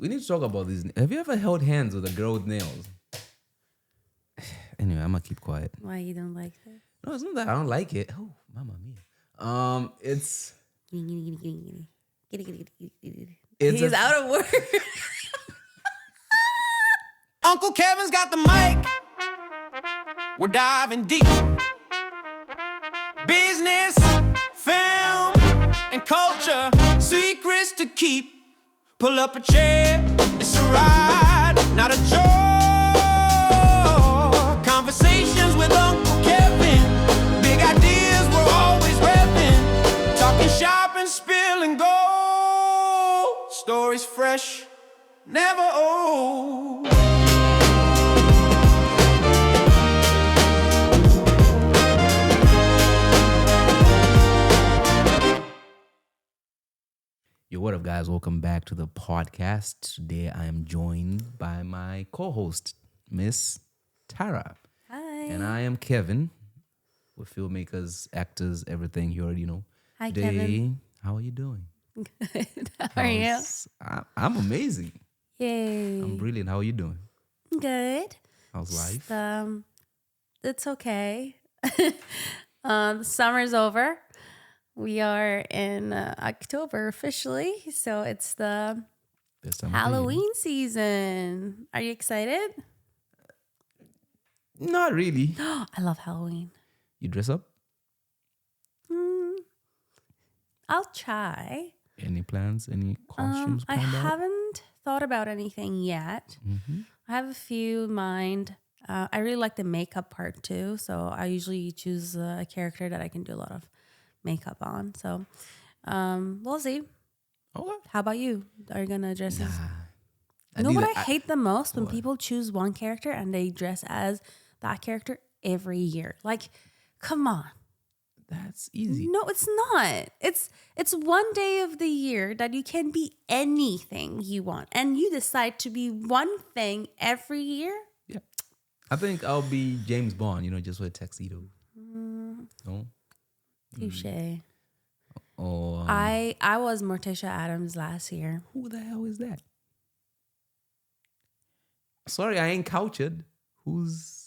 we need to talk about these. Have you ever held hands with a girl with nails? Anyway, I'm gonna keep quiet. Why you don't like that? No, it's not that I don't like it. Oh, mamma mia. It's He's out of words. Uncle Kevin's got the mic. We're diving deep. Business, film, and culture. Secrets to keep. Pull up a chair. It's a ride, not a chore. Conversations with Uncle Kevin. Big ideas we're always revving. Talking shop and spilling gold. Stories fresh, never old. Yo, what up, guys? Welcome back to the podcast. Today, I am joined by my co-host, Miss Tara. Hi. And I am Kevin. We're filmmakers, actors, everything. You already know. Hi, Today, Kevin. how are you doing? Good. How are you? I'm amazing. Yay. I'm brilliant. How are you doing? Good. How's life? It's okay. Summer's over. We are in October officially, so it's the This time of Halloween season. Are you excited? year. Not really. I love Halloween. You dress up? I'll try. Any plans? Any costumes I planned out? haven't thought about anything yet. Mm-hmm. I have a few in mind. I really like the makeup part too, so I usually choose a character that I can do a lot of makeup on. So we'll see. Okay. How about you? Are you gonna dress as? I You know need what a- I hate the most when What? people choose one character and they dress as that character every year. Like, come on. That's easy. No, it's not. It's one day of the year that you can be anything you want, and you decide to be one thing every year. Yeah. I think I'll be James Bond, just with a tuxedo. No? Touche. Or I was Morticia Adams last year. who the hell is that? Sorry, I ain't cultured. Who's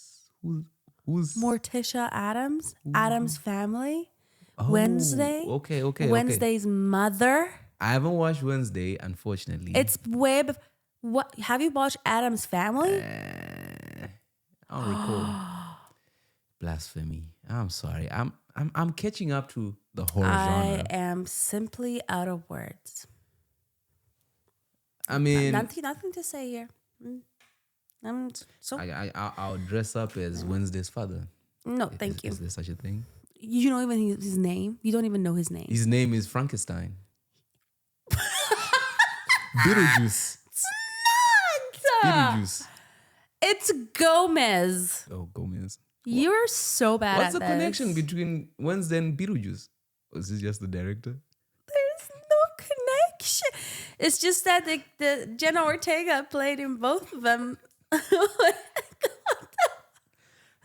Morticia Adams, Adams Family, Oh, Wednesday. Okay. Wednesday's mother. I haven't watched Wednesday, unfortunately. It's what have you watched Adam's Family? I don't recall. Blasphemy. I'm sorry. I'm catching up to the horror I genre. am simply out of words. I mean, Nothing to say here. I'm so I'll dress up as Wednesday's father. no, thank you. Is there such a thing? You don't even his name. You don't even know his name. His name is Frankenstein. Beetlejuice. Beetlejuice. It's Gomez. Oh, Gomez. You're so bad What's at the this. connection between Wednesday and Beetlejuice? Or is this just the director? There's no connection. It's just that the Jenna Ortega played in both of them.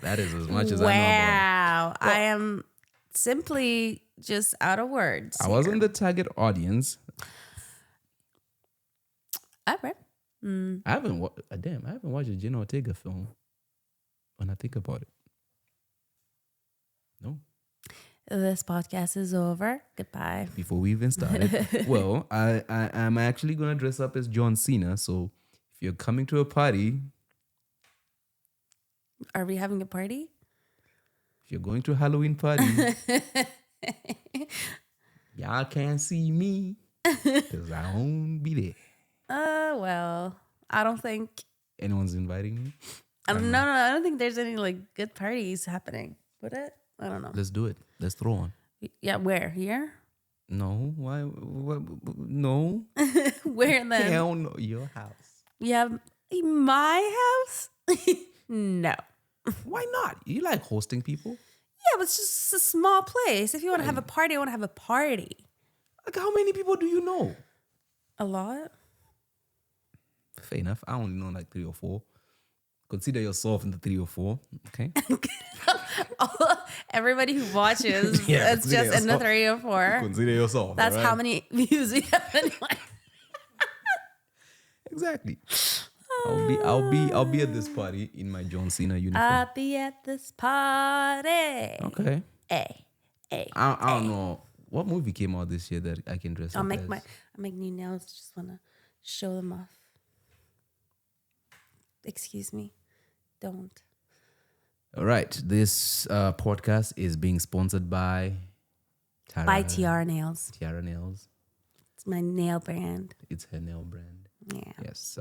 That is as much as I know about Wow. I am simply just out of words. it. I wasn't the target audience. All right. I haven't watched a Jenna Ortega film when I think about it. No. This podcast is over. Goodbye. Before we even started. Well, I'm actually going to dress up as John Cena. So if you're coming to a party, Are we having a party? if you're going to a Halloween party, y'all can't see me because I won't be there. Well, I don't think. Anyone's inviting me? I don't think there's any like good parties happening. Would it? I don't know. Let's do it. Let's throw one. Yeah, where? Here? No, why? No. Where then? Hell no. Your house. You have my house? No. Why not? You like hosting people? Yeah, but it's just a small place. If you want to have a party, I want to have a party. Like, how many people do you know? A lot? Fair enough. I only know like 3 or 4. Consider yourself in the 3 or 4. Okay. Everybody who watches, Yeah, it's just in the 3 or 4. Consider yourself. That's all right? how many views we have anyway. Exactly. I'll be at this party in my John Cena uniform. I'll be at this party. Okay. Hey, hey. I don't know what movie came out this year that I can dress I'll up make as. I'll make new nails. Just wanna show them off. Excuse me. Don't. All right. This podcast is being sponsored by Buy TR Nails. Tiara Nails. It's my nail brand. It's her nail brand. Yeah. Yes.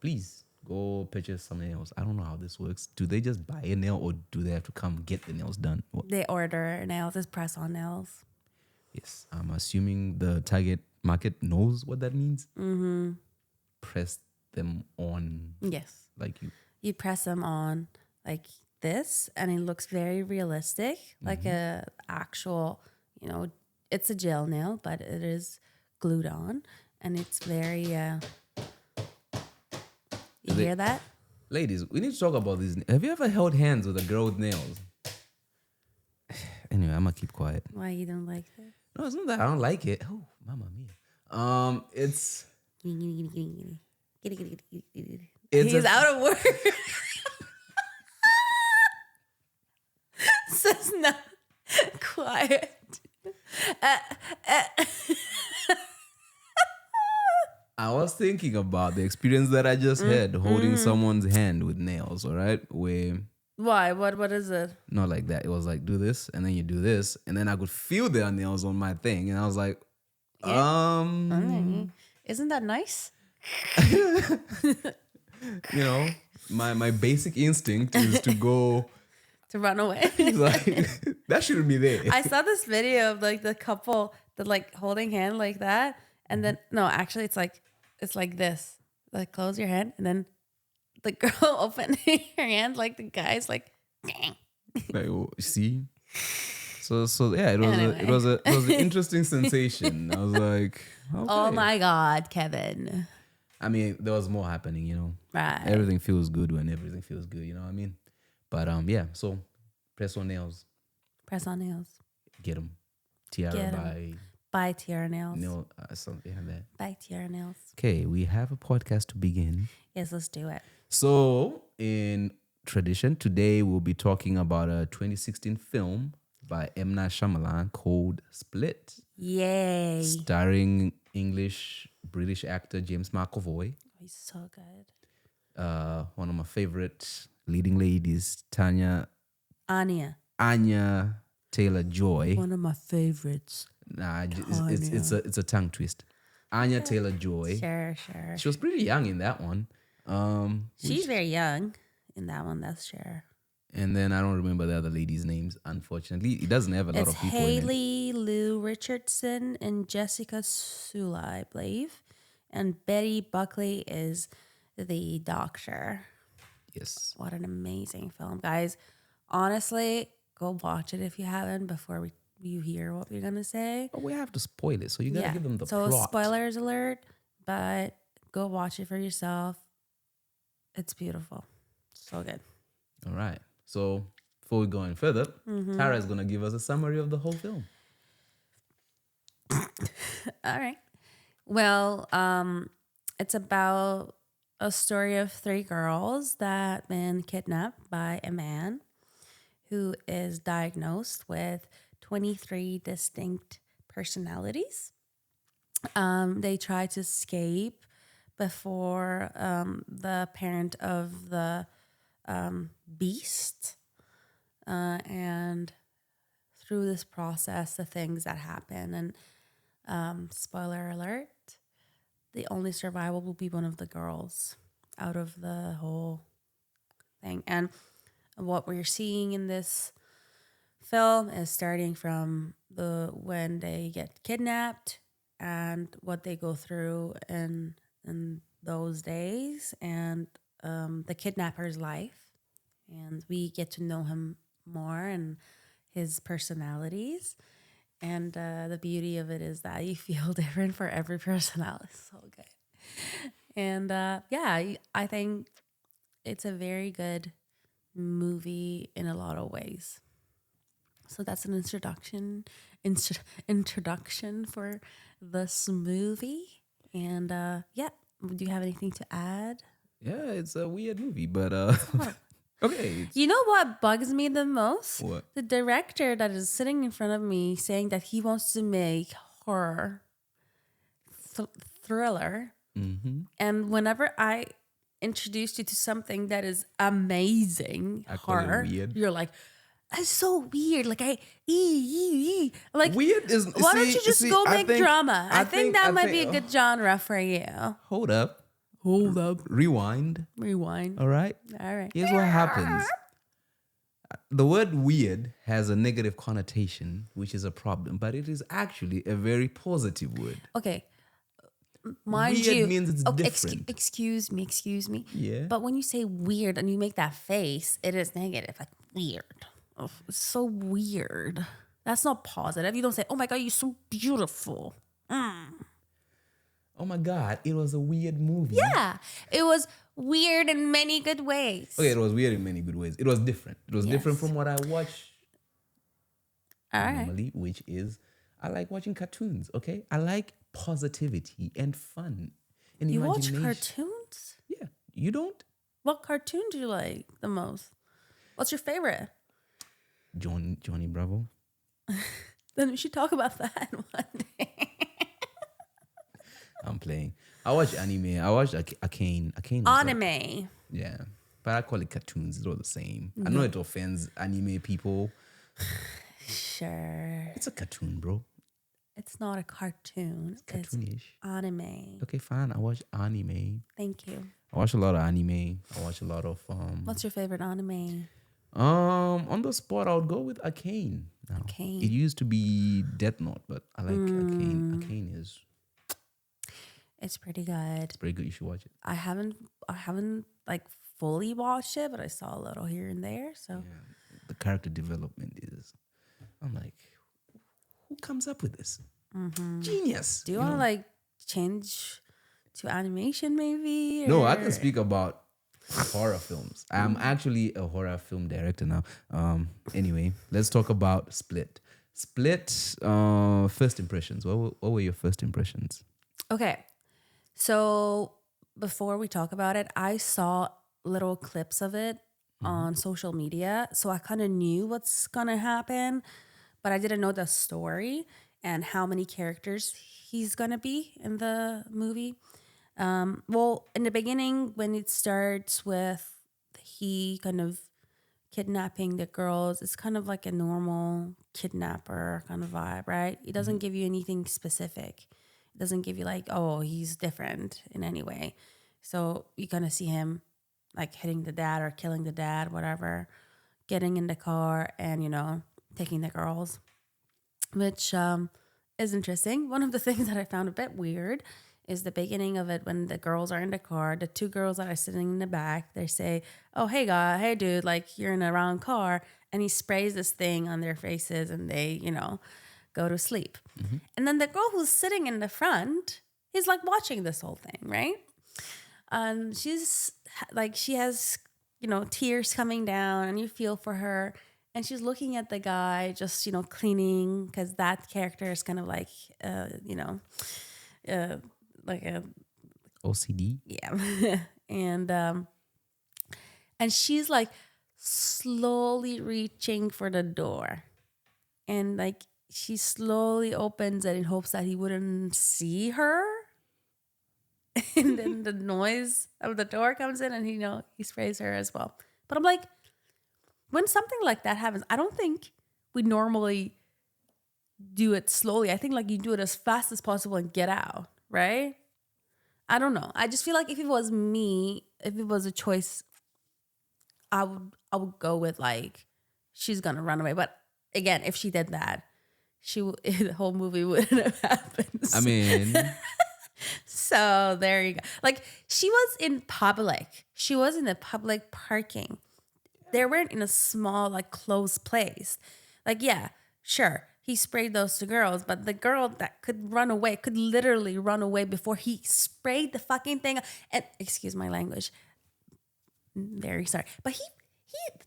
Please go purchase some nails. I don't know how this works. Do they just buy a nail or do they have to come get the nails done? They order nails. It's press on nails. Yes. I'm assuming the target market knows what that means. Mm-hmm. Press them on. Yes. Like you. You press them on like this, and it looks very realistic, like a actual, it's a gel nail, but it is glued on, and it's very. You hear that? Ladies, we need to talk about these. Have you ever held hands with a girl with nails? Anyway, I'm gonna keep quiet. Why you don't like it? No, it's not that I don't like it. Oh, mamma mia. It's He's out of words. Says not quiet. I was thinking about the experience that I just had holding someone's hand with nails, all right? Where Why? What is it? not like that. It was like do this and then you do this and then I could feel their nails on my thing and I was like, Isn't that nice? my basic instinct is to go To run away. like that shouldn't be there. I saw this video of like the couple that like holding hand like that, and then no, actually it's like this. Like close your hand, and then the girl opening her hand, like the guy's like, Like, oh, see? So yeah, it Anyway. was an interesting sensation. I was like, okay. oh my god, Kevin. I mean, there was more happening, Right. Everything feels good when everything feels good, you know what I mean? But yeah, so press on nails, Press on nails. get them. Tiara Get 'em. by Buy Tiara Nails. nail something like that. Buy Tiara Nails. Okay, we have a podcast to begin. Yes, let's do it. So in tradition, today we'll be talking about a 2016 film by M. Night Shyamalan called Split, Yay. starring British actor James McAvoy. He's so good. One of my favorite leading ladies, Anya Taylor-Joy. One of my favorites. Nah, it's a tongue twist. Anya Taylor-Joy. Sure. She was pretty young in that one. She's very young in that one, that's sure. And then I don't remember the other ladies' names, unfortunately. It doesn't have a lot It's of people in it. Haley Lou Richardson and Jessica Sula, I believe. And Betty Buckley is the doctor. Yes. What an amazing film, guys. Honestly, go watch it if you haven't before you hear what we're going to say. But we have to spoil it, so you gotta give them the so plot. spoilers alert, but go watch it for yourself. It's beautiful. So good. All right. So before we go any further, Tara is gonna give us a summary of the whole film. All right. Well, it's about a story of 3 girls that been kidnapped by a man who is diagnosed with 23 distinct personalities. They try to escape before the parent of the beast. And through this process, the things that happen, and spoiler alert, the only survivor will be one of the girls out of the whole thing. And what we're seeing in this film is starting from when they get kidnapped and what they go through in those days, and the kidnapper's life. And we get to know him more and his personalities. And the beauty of it is that you feel different for every personality. It's so good. And I think it's a very good movie in a lot of ways. So that's an introduction for this movie. And Do you have anything to add? Yeah, it's a weird movie, but okay. You know what bugs me the most? What? The director that is sitting in front of me saying that he wants to make horror thriller. Mm-hmm. And whenever I introduced you to something that is amazing I call it horror, weird. you're like, that's so weird. Like like Weird is. why don't you just go make drama? I think that might be a oh, good genre for you. Hold up. Rewind. Rewind. All right. All right. Here's what happens. The word weird has a negative connotation, which is a problem, but it is actually a very positive word. Okay. Mind Weird you, means it's okay, different. excuse me. Yeah. But when you say weird and you make that face, it is negative. Like weird. Oh, it's so weird. That's not positive. You don't say, "Oh my God, you're so beautiful." Oh my God, it was a weird movie. Yeah, it was weird in many good ways. Okay, it was weird in many good ways. It was different. It was different Yes. from what I watch All right. normally, which is I like watching cartoons. Okay, I like positivity and fun and You watch imagination. cartoons? Yeah, you don't? What cartoon do you like the most? What's your favorite? Johnny Bravo. Then we should talk about that one day. I'm playing. I watch anime. I watch Arcane. Arcane. Anime. Yeah, but I call it cartoons. It's all the same. I know it offends anime people. Sure. It's a cartoon, bro. It's not a cartoon. It's Cartoonish. anime. Okay, fine. I watch anime. Thank you. I watch a lot of anime. I watch a lot of What's your favorite anime? On the spot, I would go with Arcane. Now. Arcane. It used to be Death Note, but I like Arcane. Arcane is It's pretty good. very good. You should watch it. I haven't like fully watched it, but I saw a little here and there. So Yeah. The character development is. I'm like, who comes up with this? Genius. do you want to like change to animation maybe? No, I or- can speak about horror films. I'm actually a horror film director now. Anyway, let's talk about Split. Split. First impressions. What were your first impressions? Okay. So before we talk about it, I saw little clips of it on social media. So I kind of knew what's going to happen, but I didn't know the story and how many characters he's going to be in the movie. Well, in the beginning, when it starts with he kind of kidnapping the girls, it's kind of like a normal kidnapper kind of vibe, right? It doesn't give you anything specific. It doesn't give you like, oh, he's different in any way. So you're going to see him like hitting the dad or killing the dad, whatever, getting in the car and, you know, taking the girls, which is interesting. One of the things that I found a bit weird is the beginning of it when the girls are in the car, the two girls that are sitting in the back, they say, oh, hey, guy, hey, dude, like you're in a round car. And he sprays this thing on their faces and they, you know, go to sleep. And then the girl who's sitting in the front is like watching this whole thing, right? And she's like, she has, you know, tears coming down and you feel for her. And she's looking at the guy just, you know, cleaning because that character is kind of like, you know, like a OCD. yeah. and she's like slowly reaching for the door. And like she slowly opens it in hopes that he wouldn't see her. And then the noise of the door comes in and he sprays her as well. But I'm like, when something like that happens, I don't think we normally do it slowly. I think like you do it as fast as possible and get out, right? I don't know. I just feel like if it was me, if it was a choice, I would go with like she's gonna run away. But again, if she did that, the whole movie wouldn't have happened. I mean, So there you go. Like she was in public. She was in a public parking. They weren't in a small, like closed place. Like, yeah, sure. He sprayed those two girls, but the girl that could run away could literally run away before he sprayed the fucking thing. And excuse my language. Very sorry. But he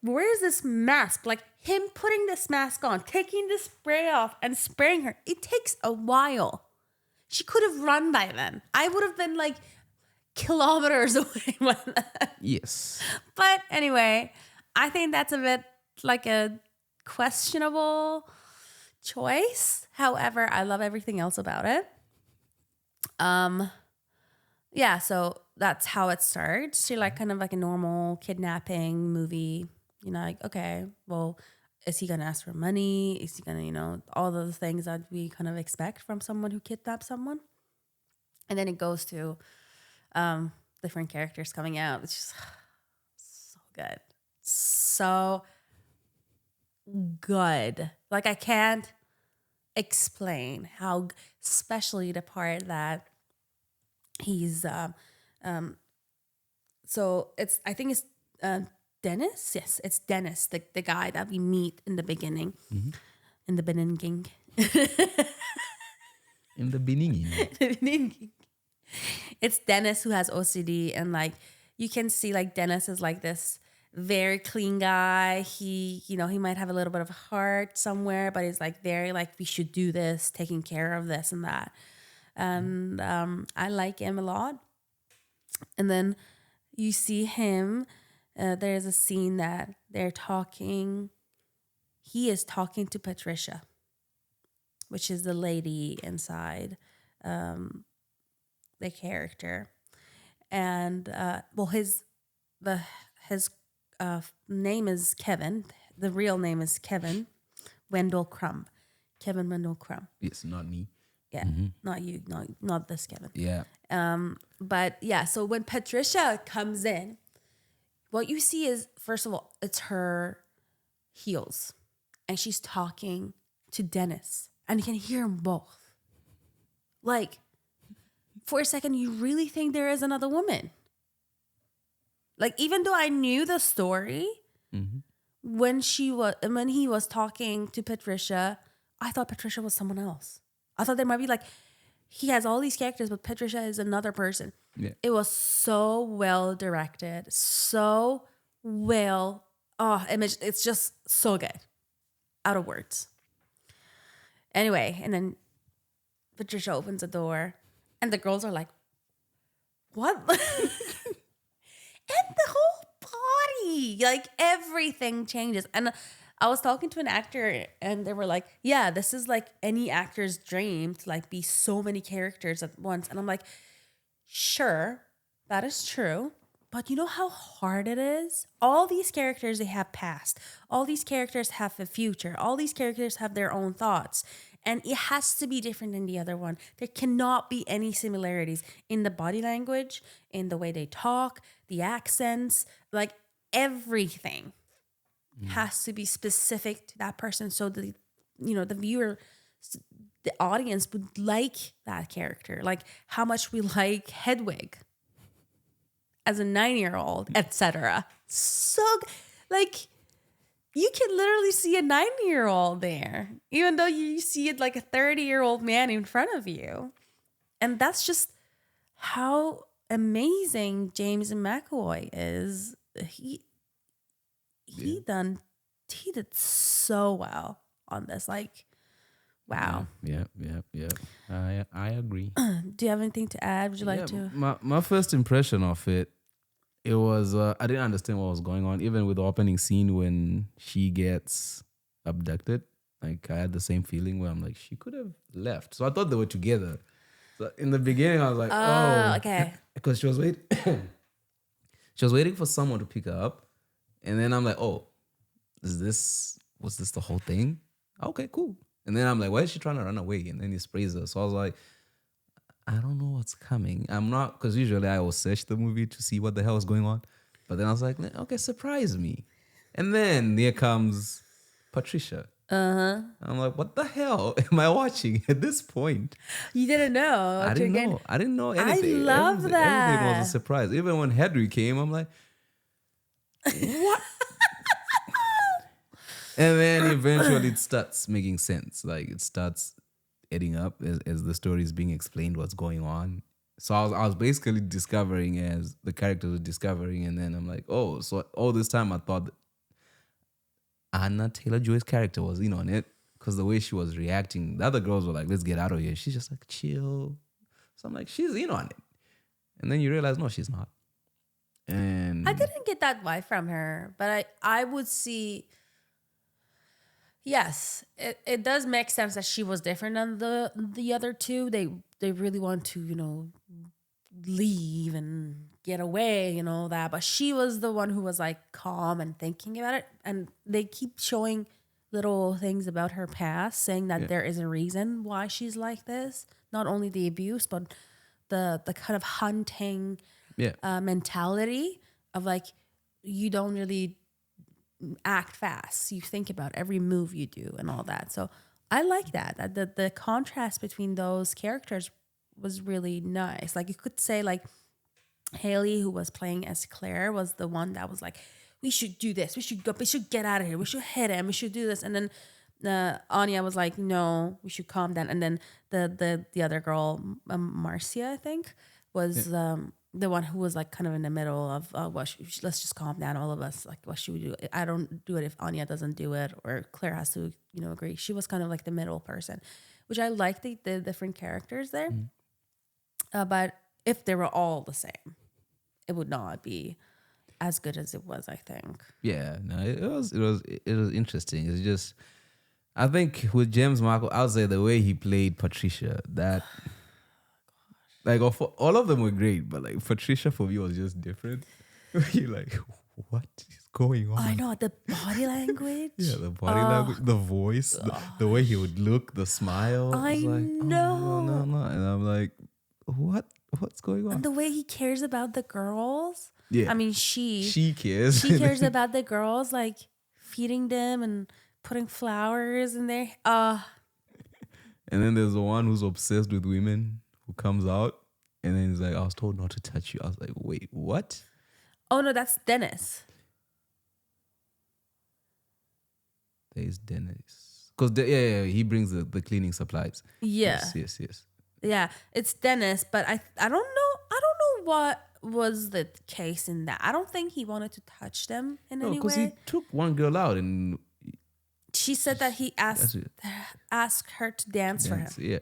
wears this mask, like him putting this mask on, taking the spray off and spraying her. It takes a while. She could have run by then. I would have been like, kilometers away. Yes. But anyway, I think that's a bit like a questionable choice. However, I love everything else about it. Yeah, so that's how it starts. She like kind of like a normal kidnapping movie. You know, like, okay, well, is he gonna ask for money? Is he gonna, you know, all the things that we kind of expect from someone who kidnaps someone? And then it goes to different characters coming out. It's just so good. So good. Like I can't explain how, especially the part that he's so it's, I think it's Dennis. Yes, it's Dennis, the guy that we meet in the beginning. In the beginning. In the beginning. It's Dennis who has OCD, and like you can see like Dennis is like this very clean guy. He, you know, he might have a little bit of a heart somewhere, but he's like very like, we should do this, taking care of this and that. And I like him a lot. And then you see him, there's a scene that they're talking. He is talking to Patricia, which is the lady inside the character. And well, his name is Kevin. The real name is Kevin Wendell Crumb. Kevin Wendell Crumb. Yes, not me. Yeah, not you, not this Kevin. Yeah. But yeah, so when Patricia comes in, what you see is, first of all, it's her heels, and she's talking to Dennis, and you can hear them both. Like, for a second, you really think there is another woman. Like, even though I knew the story, when he was talking to Patricia, I thought Patricia was someone else. I thought there might be like, he has all these characters, but Patricia is another person. Yeah. It was so well directed, so well. It's just so good. Out of words. Anyway, and then Patricia opens the door, and the girls are like, what? And the whole body, like everything changes. And I was talking to an actor, and they were like, yeah, this is like any actor's dream to like be so many characters at once. And I'm like, sure, that is true. But you know how hard it is? All these characters, they have past. All these characters have a future. All these characters have their own thoughts. And it has to be different than the other one. There cannot be any similarities in the body language, in the way they talk, the accents, like everything has to be specific to that person. So the viewer, the audience would like that character. Like how much we like Hedwig as a 9-year-old, etc. So like you can literally see a 9-year-old there, even though you see it like a 30-year-old man in front of you. And that's just how amazing James McAvoy is. He did so well on this. Like, wow. Yeah. I agree. Do you have anything to add? Would you like to? My first impression of it was I didn't understand what was going on, even with the opening scene when she gets abducted. Like I had the same feeling where I'm like, she could have left. So I thought they were together. So in the beginning, I was like, oh, okay. Because she was waiting. She was waiting for someone to pick her up. And then I'm like, oh, was this the whole thing? Okay, cool. And then I'm like, why is she trying to run away? And then he sprays her. So I was like, I don't know what's coming. I'm not, because usually I will search the movie to see what the hell is going on. But then I was like, okay, surprise me. And then there comes Patricia. I'm like, what the hell am I watching at this point? You didn't know. I didn't know anything. I love that. Everything was a surprise. Even when Hedwig came, I'm like, what? And then eventually it starts making sense. Like it starts adding up as the story is being explained what's going on. So I was basically discovering as the characters were discovering, and then I'm like, oh, so all this time I thought that Anya Taylor-Joy's character was in on it, because the way she was reacting, the other girls were like, let's get out of here. She's just like, chill. So I'm like, she's in on it. and then you realize no, she's not. And I didn't get that vibe from her, but I would see. Yes, it does make sense that she was different than the other two. They really want to, leave and get away and all that. But she was the one who was like calm and thinking about it. And they keep showing little things about her past, saying that there is a reason why she's like this. Not only the abuse, but the kind of hunting mentality of like, you don't really act fast. You think about every move you do and all that. So I like that the contrast between those characters was really nice. Like you could say like Haley, who was playing as Claire, was the one that was like, we should do this. We should go. We should get out of here. We should hit him. We should do this. And then Anya was like, no, we should calm down. And then the other girl, Marcia, I think, was the one who was like kind of in the middle of let's just calm down, all of us. Like, what should we do? I don't do it if Anya doesn't do it, or Claire has to, agree. She was kind of like the middle person, which I like the different characters there. But if they were all the same, it would not be as good as it was, I think. Yeah, no, it was interesting. It's just, I think with James McAvoy, I would say the way he played Patricia, that like all of them were great, but like Patricia for me was just different. You're like, what is going on? I know the body language. Yeah, the body language, the voice, the way he would look, the smile. I know. No, and I'm like, what's going on? And the way he cares about the girls. Yeah, I mean, she cares. She cares about the girls, like feeding them and putting flowers in there. And then there's the one who's obsessed with women who comes out, and then he's like, I was told not to touch you. I was like, wait, what? Oh no, that's Dennis. There's Dennis. Because he brings the cleaning supplies. Yeah. Yes. Yeah, it's Dennis, but I don't know what was the case in that. I don't think he wanted to touch them in any way. Because he took one girl out and she said that he asked her to dance for him. Yeah.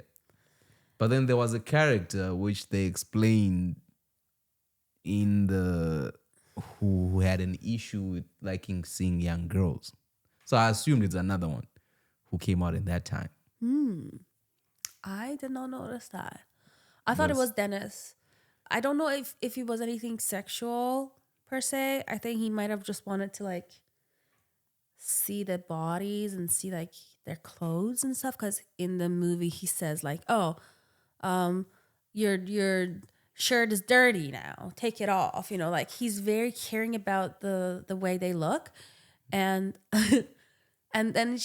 But then there was a character which they explained who had an issue with liking seeing young girls. So I assumed it's another one who came out in that time. I did not notice that. I thought it was Dennis. I don't know if it was anything sexual per se. I think he might have just wanted to like see the bodies and see like their clothes and stuff. Because in the movie he says like, "Oh, your shirt is dirty now. Take it off." Like he's very caring about the way they look, and and then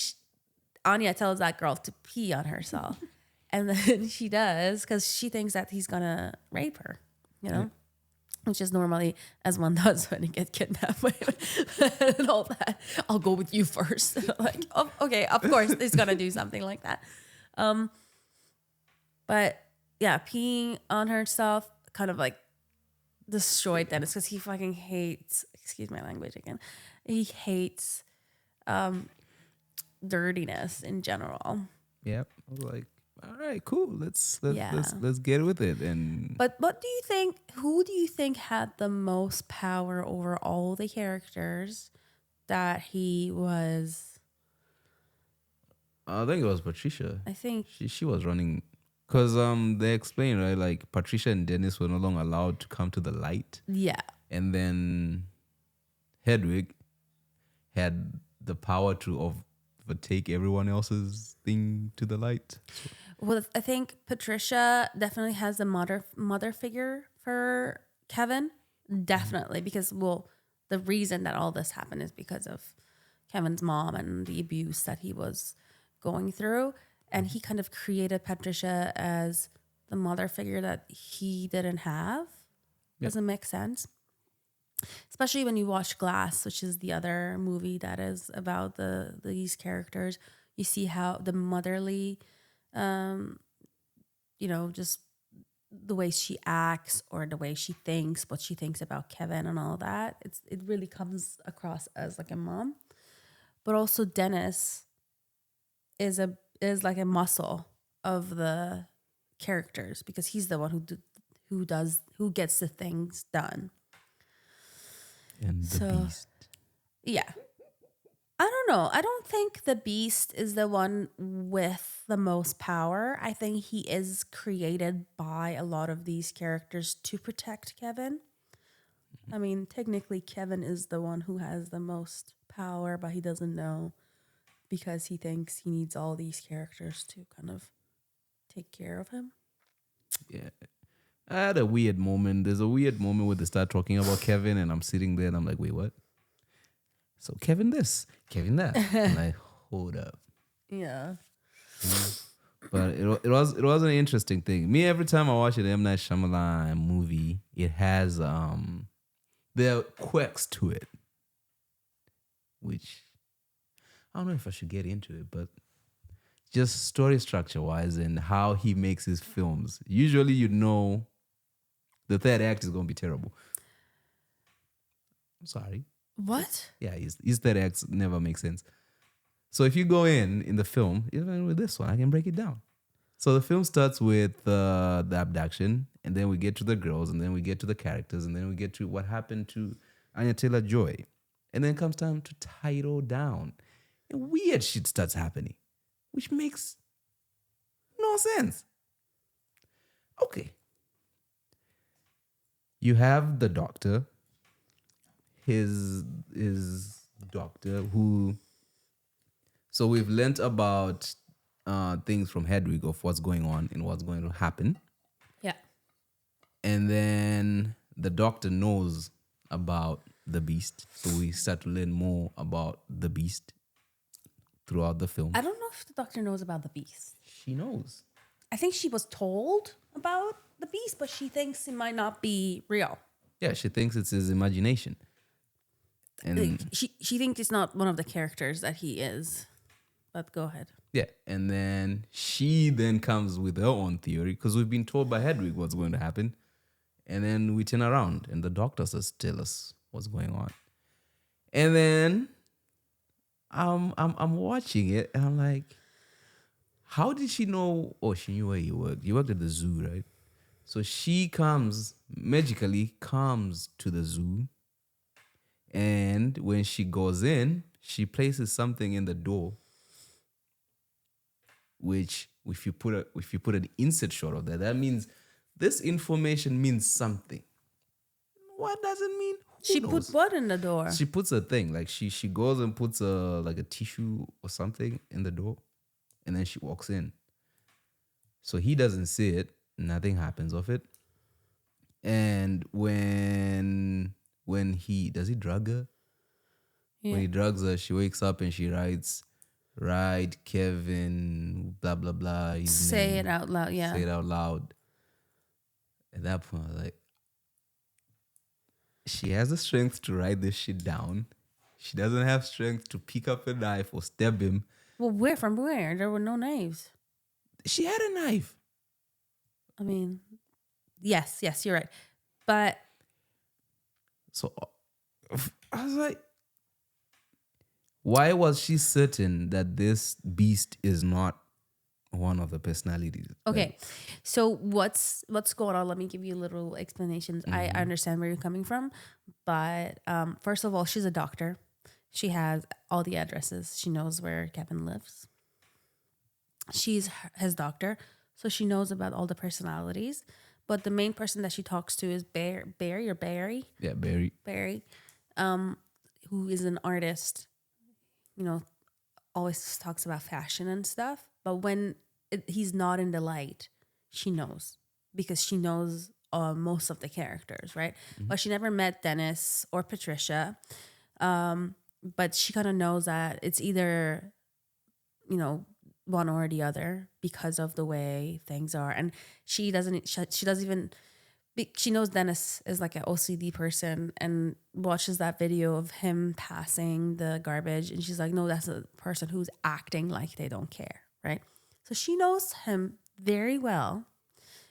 Anya tells that girl to pee on herself. And then she does because she thinks that he's going to rape her, which is normally as one does when you get kidnapped and all that. I'll go with you first. Like, oh, okay, of course he's going to do something like that. But yeah, peeing on herself kind of like destroyed Dennis because he fucking hates, excuse my language again, he hates dirtiness in general. Yep. I was like, all right, cool. Let's get with it. But what do you think? Who do you think had the most power over all the characters that he was? I think it was Patricia. I think she was running because they explained, right, like Patricia and Dennis were no longer allowed to come to the light. Yeah. And then Hedwig had the power to overtake everyone else's thing to the light. So. Well, I think Patricia definitely has the mother figure for Kevin. Definitely, because the reason that all this happened is because of Kevin's mom and the abuse that he was going through. And he kind of created Patricia as the mother figure that he didn't have. Yep. Doesn't make sense. Especially when you watch Glass, which is the other movie that is about these characters. You see how the motherly, just the way she acts or the way she thinks, what she thinks about Kevin and all that. It really comes across as like a mom. But also Dennis is like a muscle of the characters because he's the one who gets the things done. And the So- beast. Yeah. I don't know. I don't think the Beast is the one with the most power. I think he is created by a lot of these characters to protect Kevin. I mean, technically, Kevin is the one who has the most power, but he doesn't know because he thinks he needs all these characters to kind of take care of him. Yeah. I had a weird moment. There's a weird moment where they start talking about Kevin, and I'm sitting there and I'm like, wait, what? So Kevin this, Kevin that. I'm like, hold up. Yeah. But it was an interesting thing. Me, every time I watch an M. Night Shyamalan movie, it has there are quirks to it, which I don't know if I should get into it, but just story structure wise and how he makes his films. Usually, you know, the third act is going to be terrible. I'm sorry. What? Yeah, his third acts never make sense. So if you go in the film, even with this one, I can break it down. So the film starts with the abduction, and then we get to the girls, and then we get to the characters, and then we get to what happened to Anya Taylor-Joy. And then comes time to tie it all down. And weird shit starts happening, which makes no sense. Okay. You have the doctor, his doctor who... So we've learnt about things from Hedwig of what's going on and what's going to happen. Yeah. And then the doctor knows about the beast. So we start to learn more about the beast throughout the film. I don't know if the doctor knows about the Beast. She knows. I think she was told about the Beast, but she thinks it might not be real. Yeah, she thinks it's his imagination. And She thinks it's not one of the characters that he is. But go ahead. yeah, and then she then comes with her own theory because we've been told by Hedwig what's going to happen. And then we turn around and the doctor says, tell us what's going on. And then I'm watching it and I'm like, how did she know? Oh, she knew where he worked. He worked at the zoo, right? So she magically comes to the zoo. And when she goes in, she places something in the door, which if you put an insert shot of that means this information means something. What does it mean? Who She knows? put what in the door? She puts a thing, like she goes and puts a tissue or something in the door, and then she walks in. So he doesn't see it, nothing happens of it. And when he drug her? Yeah. When he drugs her, she wakes up and she writes, "Right, Kevin, blah blah blah." his Say name. it out loud. Yeah. Say it out loud. At that point, I was like, she has the strength to write this shit down. She doesn't have strength to pick up a knife or stab him. Well, where from where? There were no knives. She had a knife. I mean, yes, you're right. But So I was like, why was she certain that this beast is not one of the personalities? okay, so what's going on? Let me give you little explanations. I understand where you're coming from, but first of all, she's a doctor. She has all the addresses. She knows where Kevin lives. She's his doctor, so she knows about all the personalities. But the main person that she talks to is Barry. Yeah, Barry. Barry, who is an artist, you know, always talks about fashion and stuff. But when he's not in the light, she knows because she knows most of the characters, right? But she never met Dennis or Patricia. But she kind of knows that it's either, you know, one or the other because of the way things are. And she doesn't even... She knows Dennis is like an OCD person and watches that video of him passing the garbage. And she's like, no, that's a person who's acting like they don't care, right? So she knows him very well.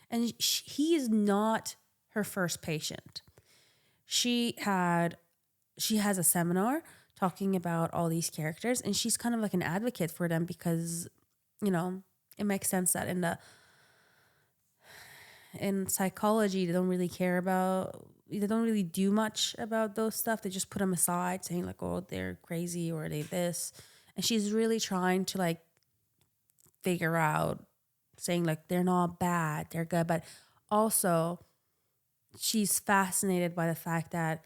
And he is not her first patient. She has a seminar talking about all these characters. And she's kind of like an advocate for them because, you know, it makes sense that in psychology, they don't really care about, they don't really do much about those stuff. They just put them aside, saying like, oh, they're crazy or they this. And she's really trying to like figure out, saying like they're not bad, they're good. But also, she's fascinated by the fact that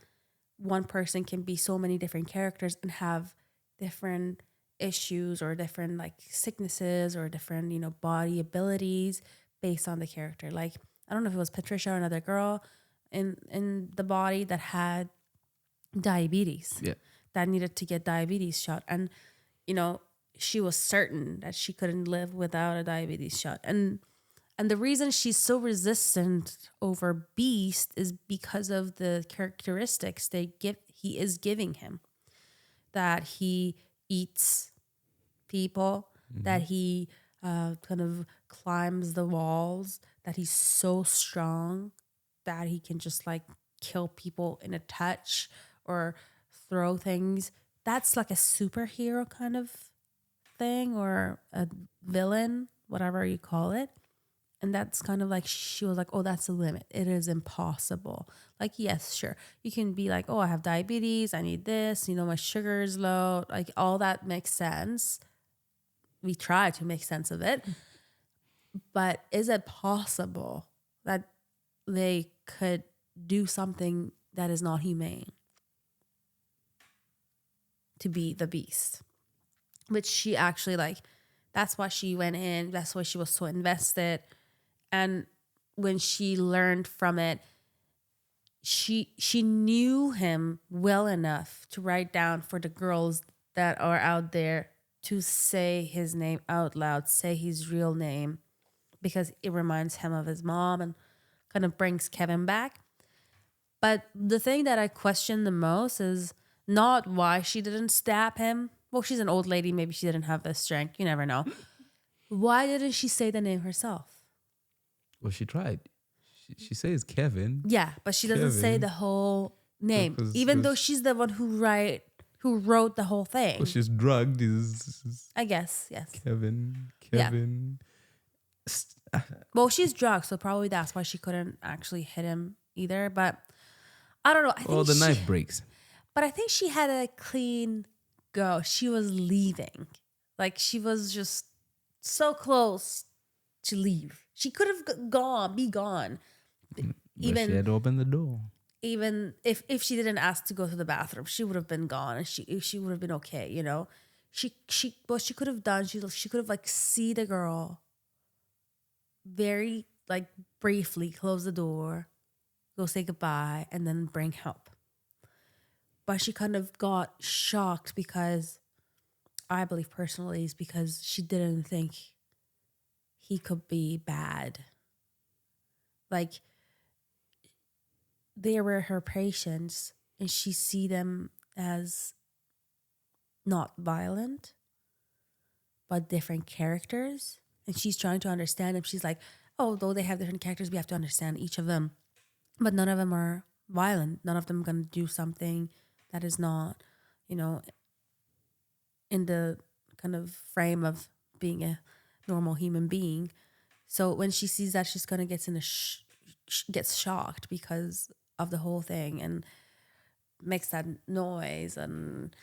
one person can be so many different characters and have different issues or different like sicknesses or different, you know, body abilities based on the character. Like, I don't know if it was Patricia or another girl in the body that had diabetes, Yeah. that needed to get diabetes shot. And, you know, she was certain that she couldn't live without a diabetes shot. And the reason she's so resistant over Beast is because of the characteristics he is giving him. That he eats people, that he kind of climbs the walls, that he's so strong that he can just like kill people in a touch or throw things. That's like a superhero kind of thing, or a villain, whatever you call it. And that's kind of like, she was like, oh, that's the limit. It is impossible. Like, yes, sure. You can be like, oh, I have diabetes. I need this. You know, my sugar is low. Like, all that makes sense. We try to make sense of it. But is it possible that they could do something that is not humane to be the Beast? Which she actually, like, that's why she went in. That's why she was so invested. And when she learned from it, she knew him well enough to write down for the girls that are out there to say his name out loud, say his real name, because it reminds him of his mom and kind of brings Kevin back. But the thing that I question the most is not why she didn't stab him. Well, she's an old lady. Maybe she didn't have the strength. You never know. Why didn't she say the name herself? Well, she tried. She says Kevin. Yeah, but she doesn't say Kevin. the whole name, Because- even though because- she's the one who wrote the whole thing. Well, she's drugged. Is I guess, yes. Kevin. Yeah. Kevin. Well, she's drugged, so probably that's why she couldn't actually hit him either. But I don't know. I think Well, the knife breaks. But I think she had a clean go. She was leaving. Like, she was just so close to leave. She could have be gone. But Even she had to open the door. even if she didn't ask to go to the bathroom, she would have been gone, and she would have been okay, you know. What she could have done, she could have like see the girl very like briefly close the door, go say goodbye, and then bring help. But she kind of got shocked because, I believe personally, is because she didn't think he could be bad. Like, they were her patients, and she see them as not violent, but different characters. And she's trying to understand them. She's like, oh, though they have different characters, we have to understand each of them. But none of them are violent. None of them are going to do something that is not, you know, in the kind of frame of being a normal human being. So when she sees that, she's going to gets shocked because of the whole thing and makes that noise and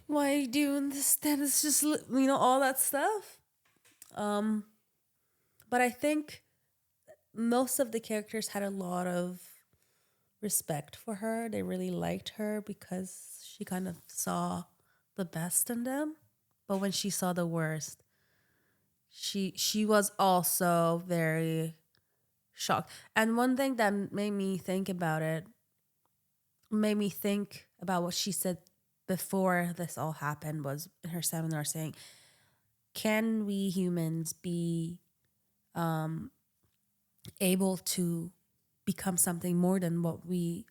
why are you doing this? Then it's just, you know, all that stuff. But I think most of the characters had a lot of respect for her. They really liked her because she kind of saw the best in them. But when she saw the worst, she was also very shocked. And one thing that made me think about what she said before this all happened was in her seminar, saying, can we humans be able to become something more than what we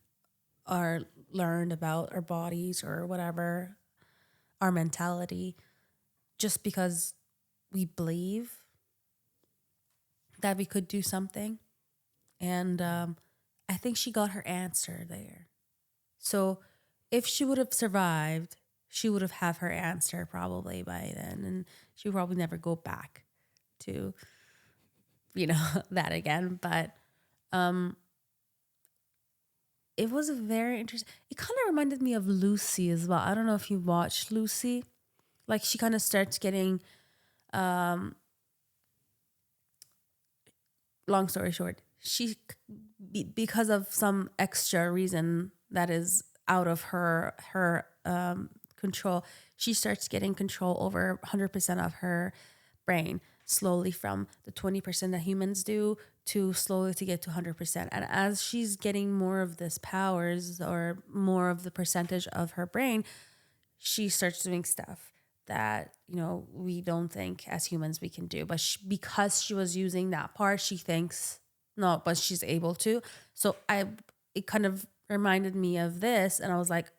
are learned about our bodies or whatever, our mentality, just because we believe that we could do something? And I think she got her answer there. So if she would have survived, she would have her answer probably by then, and she would probably never go back to that again. But it was a very interesting. It kind of reminded me of Lucy as well. I don't know if you watched Lucy. Like she kind of starts getting, long story short, because of some extra reason that is out of her control, she starts getting control over 100% of her brain, slowly from the 20% that humans do to slowly to get to 100%. And as she's getting more of this powers or more of the percentage of her brain, she starts doing stuff that we don't think as humans we can do. But because she was using that part, she thinks no, but she's able to. So it kind of reminded me of this, and I was like,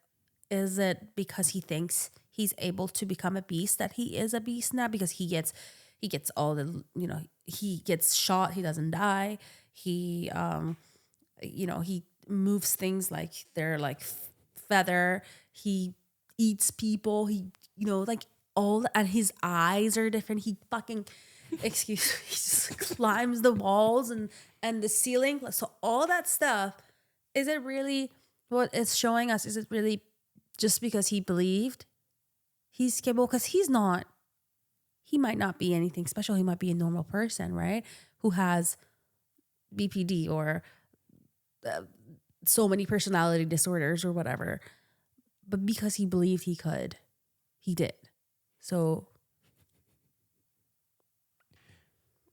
is it because he thinks he's able to become a beast that he is a beast now? Because he gets all the, he gets shot, he doesn't die, he he moves things like they're like feather, he eats people, he like all, and his eyes are different, he fucking he just climbs the walls and the ceiling. So all that stuff, is it really what it's showing us? Is it really just because he believed he's capable? Because he might not be anything special. He might be a normal person, right? Who has BPD or so many personality disorders or whatever. But because he believed he could, he did. So.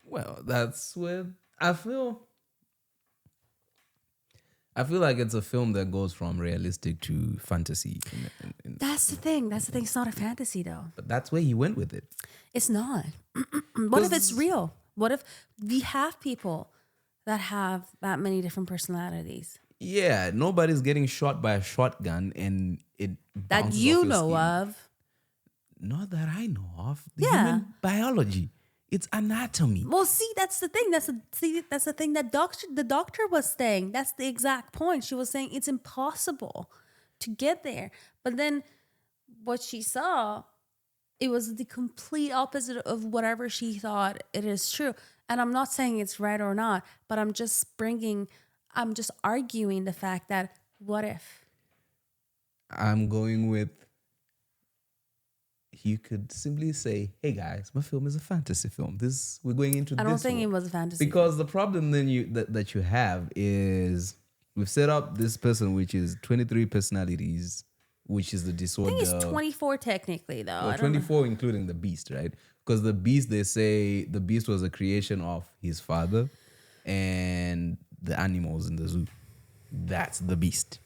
Well, that's where I feel like it's a film that goes from realistic to fantasy. That's the thing. It's not a fantasy, though. But that's where he went with it. It's not. What if it's real? What if we have people that have that many different personalities? Yeah, nobody's getting shot by a shotgun and it that bounces you off your know skin. of. Not that I know of. Yeah. Human biology. It's anatomy. Well, see, that's the thing. That's the thing that the doctor was saying. That's the exact point. She was saying it's impossible to get there. But then what she saw, it was the complete opposite of whatever she thought it is true. And I'm not saying it's right or not, but I'm just arguing the fact that what if? I'm going with, you could simply say, hey guys, my film is a fantasy film. We're going into this. I don't think world. it was a fantasy because the problem then that you have is we've set up this person which is 23 personalities, which is the disorder. I think it's 24 technically though. Well, 24 including the beast, right? Because the beast, they say the beast was a creation of his father and the animals in the zoo. That's the beast.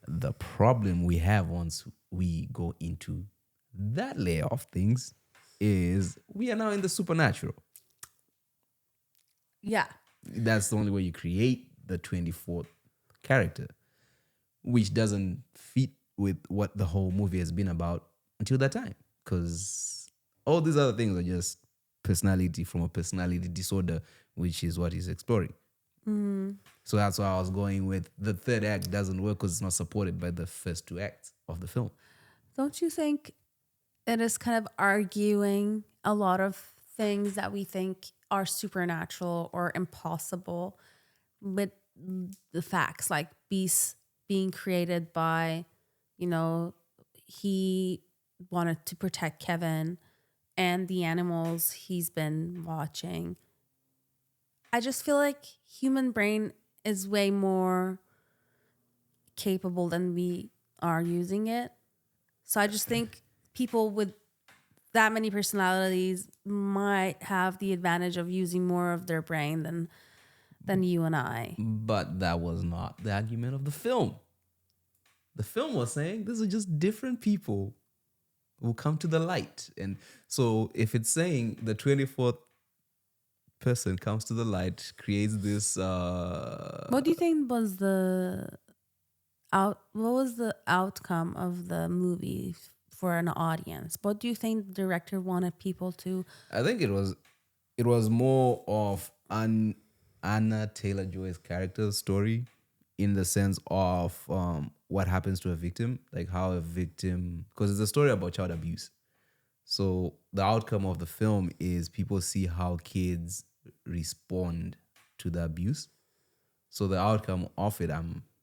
The problem we have once we go into that layer of things is we are now in the supernatural. Yeah. That's the only way you create the 24th character, which doesn't fit with what the whole movie has been about until that time. Because all these other things are just personality from a personality disorder, which is what he's exploring. So that's why I was going with the third act doesn't work because it's not supported by the first two acts of the film. Don't you think it is kind of arguing a lot of things that we think are supernatural or impossible with the facts, like beasts being created by, he wanted to protect Kevin and the animals he's been watching. I just feel like human brain is way more capable than we are using it. So I just think people with that many personalities might have the advantage of using more of their brain than you and I. But that was not the argument of the film. The film was saying these are just different people who come to the light. And so if it's saying the 24th person comes to the light, creates this... What do you think was what was the outcome of the movie for an audience? What do you think the director wanted people to... I think it was more of Anya Taylor-Joy's character story in the sense of what happens to a victim, like how a victim... Because it's a story about child abuse. So the outcome of the film is people see how kids respond to the abuse. So the outcome of it,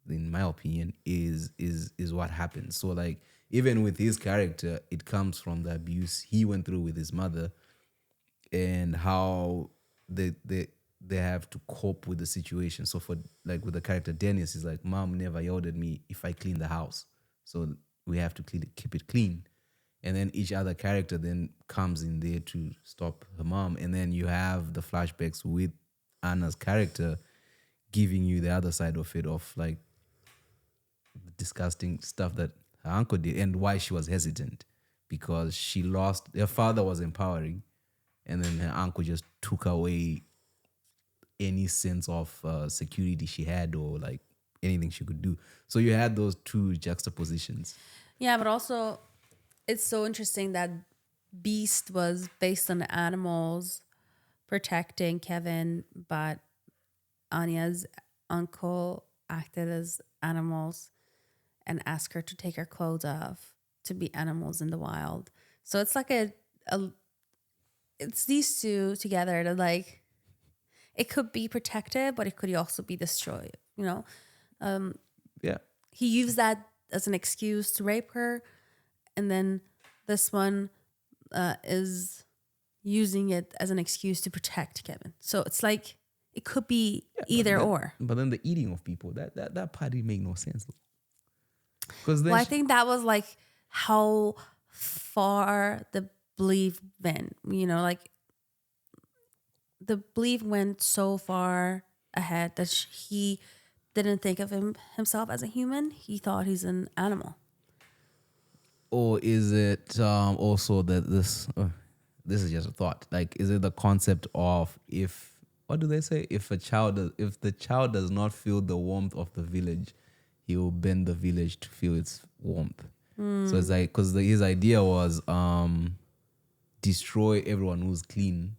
in my opinion, is what happens. So like even with his character, it comes from the abuse he went through with his mother, and how they have to cope with the situation. So for like with the character Dennis, is like, mom never yelled at me if I clean the house, so we have to keep it clean. And then each other character then comes in there to stop her mom, and then you have the flashbacks with Anna's character giving you the other side of it, of like disgusting stuff that her uncle did and why she was hesitant, because she lost, her father was empowering, and then her uncle just took away any sense of security she had, or like anything she could do. So you had those two juxtapositions. Yeah, but also it's so interesting that Beast was based on animals protecting Kevin, but Anya's uncle acted as animals and asked her to take her clothes off to be animals in the wild. So it's like it's these two together that like, it could be protected, but it could also be destroyed, you know? Yeah. He used that as an excuse to rape her. And then this one is using it as an excuse to protect Kevin. So it's like, it could be either or. But then the eating of people, that part didn't make no sense. Because I think that was like how far the belief went. You know, like the belief went so far ahead that he didn't think of himself as a human. He thought he's an animal. Or is it also that this is just a thought? Like, is it the concept of, if, what do they say? If the child does not feel the warmth of the village, he will bend the village to feel its warmth. So it's like, because his idea was destroy everyone who's clean,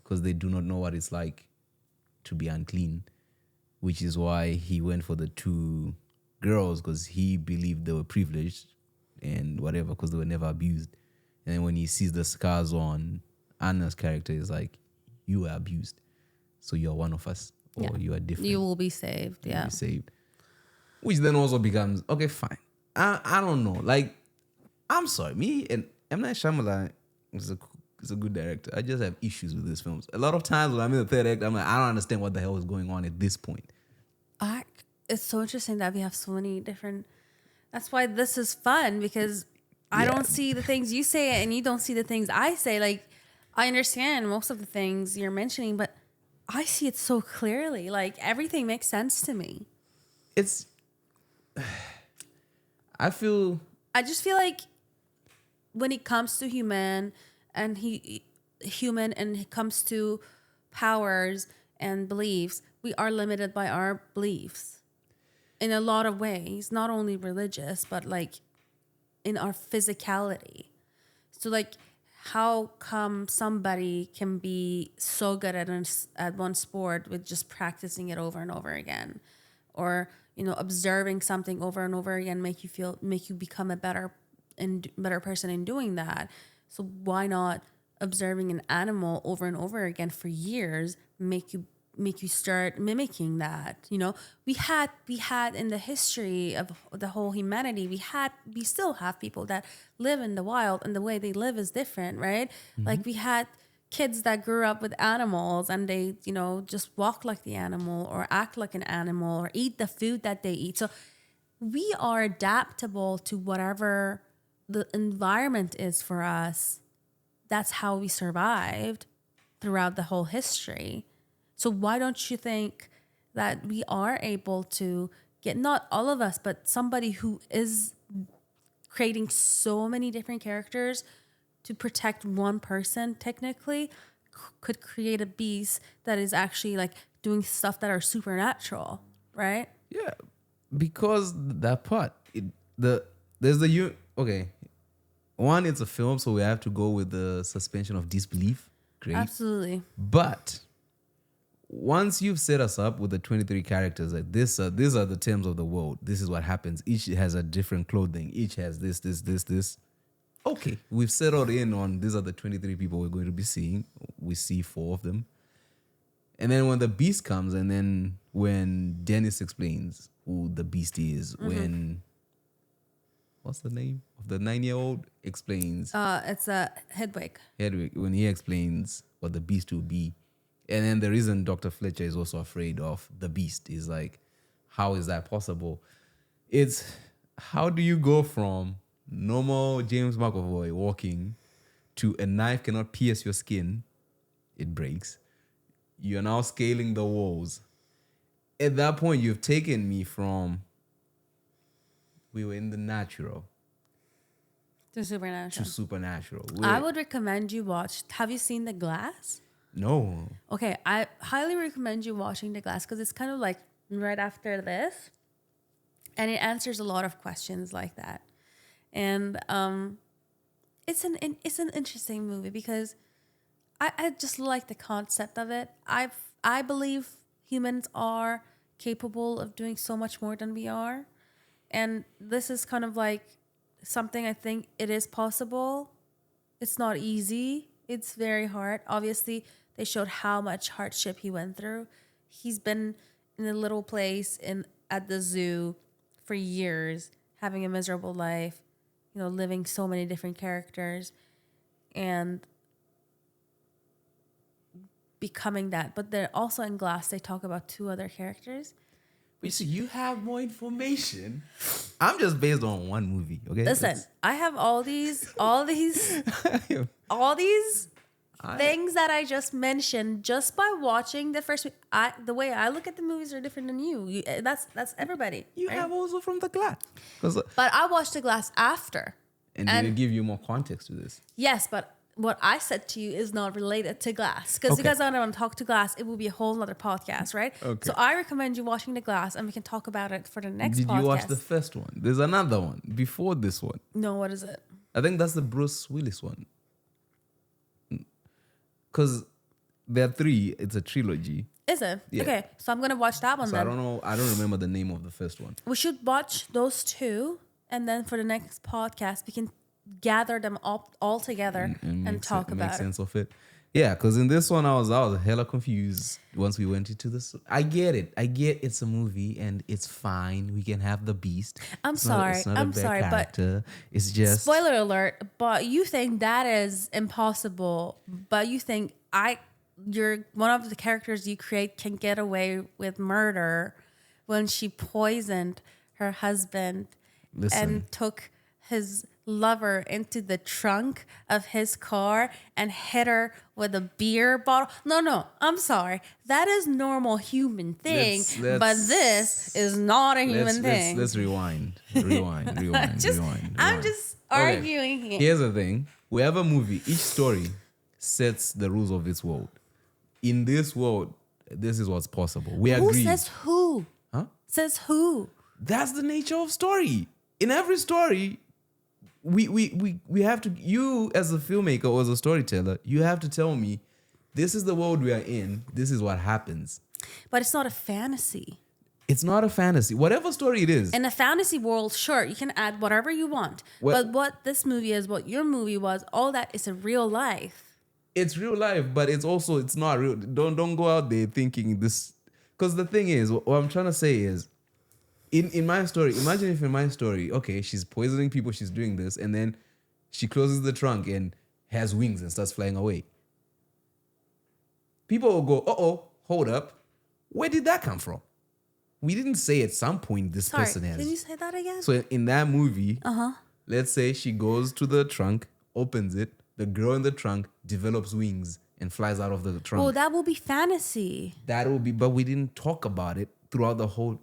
because they do not know what it's like to be unclean, which is why he went for the two girls, because he believed they were privileged and whatever, because they were never abused. And then when he sees the scars on Anna's character, he's like, you were abused, so you're one of us, or you are different. You will be saved. You'll be saved. Which then also becomes, okay, fine. I don't know. Like, I'm sorry, me and M. Night Shyamalan is a good director. I just have issues with his films. A lot of times when I'm in the third act, I'm like, I don't understand what the hell is going on at this point. It's so interesting that we have so many different. That's why this is fun, because I don't see the things you say and you don't see the things I say. Like, I understand most of the things you're mentioning, but I see it so clearly. Like, everything makes sense to me. I just feel like when it comes to human and it comes to powers and beliefs, we are limited by our beliefs in a lot of ways, not only religious, but like in our physicality. So like, how come somebody can be so good at one sport with just practicing it over and over again, or observing something over and over again make you become a better person in doing that? So why not observing an animal over and over again for years make you start mimicking that? We had in the history of the whole humanity, we still have people that live in the wild, and the way they live is different, right? Mm-hmm. Like, we had kids that grew up with animals, and they just walk like the animal, or act like an animal, or eat the food that they eat. So we are adaptable to whatever the environment is for us. That's how we survived throughout the whole history. So why don't you think that we are able to get, not all of us, but somebody who is creating so many different characters to protect one person, technically, could create a beast that is actually like doing stuff that are supernatural, right? Yeah, because that part, one, it's a film, so we have to go with the suspension of disbelief. Great. Absolutely. But once you've set us up with the 23 characters, like these are the terms of the world. This is what happens. Each has a different clothing. Each has this. Okay, we've settled in on these are the 23 people we're going to be seeing. We see 4 of them. And then when the beast comes, and then when Dennis explains who the beast is, when what's the name of the 9-year-old explains It's a Hedwig. Hedwig, when he explains what the beast will be. And then the reason Dr. Fletcher is also afraid of the beast is like, how is that possible? It's how do you go from normal James McAvoy walking to a knife cannot pierce your skin, it breaks. You're now scaling the walls. At that point, you've taken me from we were in the natural To Supernatural. to supernatural. I would recommend you watch. Have you seen The Glass? No. Okay, I highly recommend you watching The Glass because it's kind of like right after this, and it answers a lot of questions like that. And it's an interesting movie because I just like the concept of it. I believe humans are capable of doing so much more than we are, and this is kind of like something I think it is possible. It's not easy. It's very hard. Obviously, they showed how much hardship he went through. He's been in a little place at the zoo for years, having a miserable life, living so many different characters and becoming that. But they're also in Glass, they talk about 2 other characters. Wait, so you have more information? I'm just based on one movie, okay? Listen, I have all these things that I just mentioned just by watching the first. The way I look at the movies are different than you. That's everybody. You right? have also from The Glass. But I watched The Glass after. And did it give you more context to this? Yes, but what I said to you is not related to Glass. Because you guys don't want to talk to Glass, it will be a whole other podcast, right? Okay. So I recommend you watching The Glass, and we can talk about it for the next podcast. Did you watch the first one? There's another one before this one. No, what is it? I think that's the Bruce Willis one. Because there are 3. It's a trilogy. Is it? Yeah. Okay, so I'm going to watch that one So then. I don't know. I don't remember the name of the first one. We should watch those 2, and then for the next podcast, we can gather them all together and talk about make it. sense of it. Yeah, because in this one I was hella confused once we went into this. I get it. It's a movie and it's fine. We can have the beast. I'm sorry, but it's just spoiler alert. But you think that is impossible. But you think you're one of the characters you create can get away with murder when she poisoned her husband and took his lover into the trunk of his car and hit her with a beer bottle. No, I'm sorry. That is normal human thing, but this is not a human thing. Let's rewind. I'm just arguing here. Here's the thing. We have a movie. Each story sets the rules of this world. In this world, this is what's possible. We agree. Who says who? Huh? Says who? That's the nature of story. In every story, we have to, you as a filmmaker or as a storyteller, you have to tell me, this is the world we are in, this is what happens. But it's not a fantasy. It's not a fantasy. Whatever story it is. In a fantasy world, sure, you can add whatever you want. But what this movie is, what your movie was, all that is a real life. It's real life, but it's not real. Don't go out there thinking this, because the thing is, what I'm trying to say is, in my story, imagine if in my story, okay, she's poisoning people, she's doing this, and then she closes the trunk and has wings and starts flying away. People will go, uh-oh, hold up. Where did that come from? We didn't say at some point this person has. Can you say that again? So in that movie, let's say she goes to the trunk, opens it, the girl in the trunk develops wings and flies out of the trunk. Oh, that will be fantasy. That will be, but we didn't talk about it throughout the whole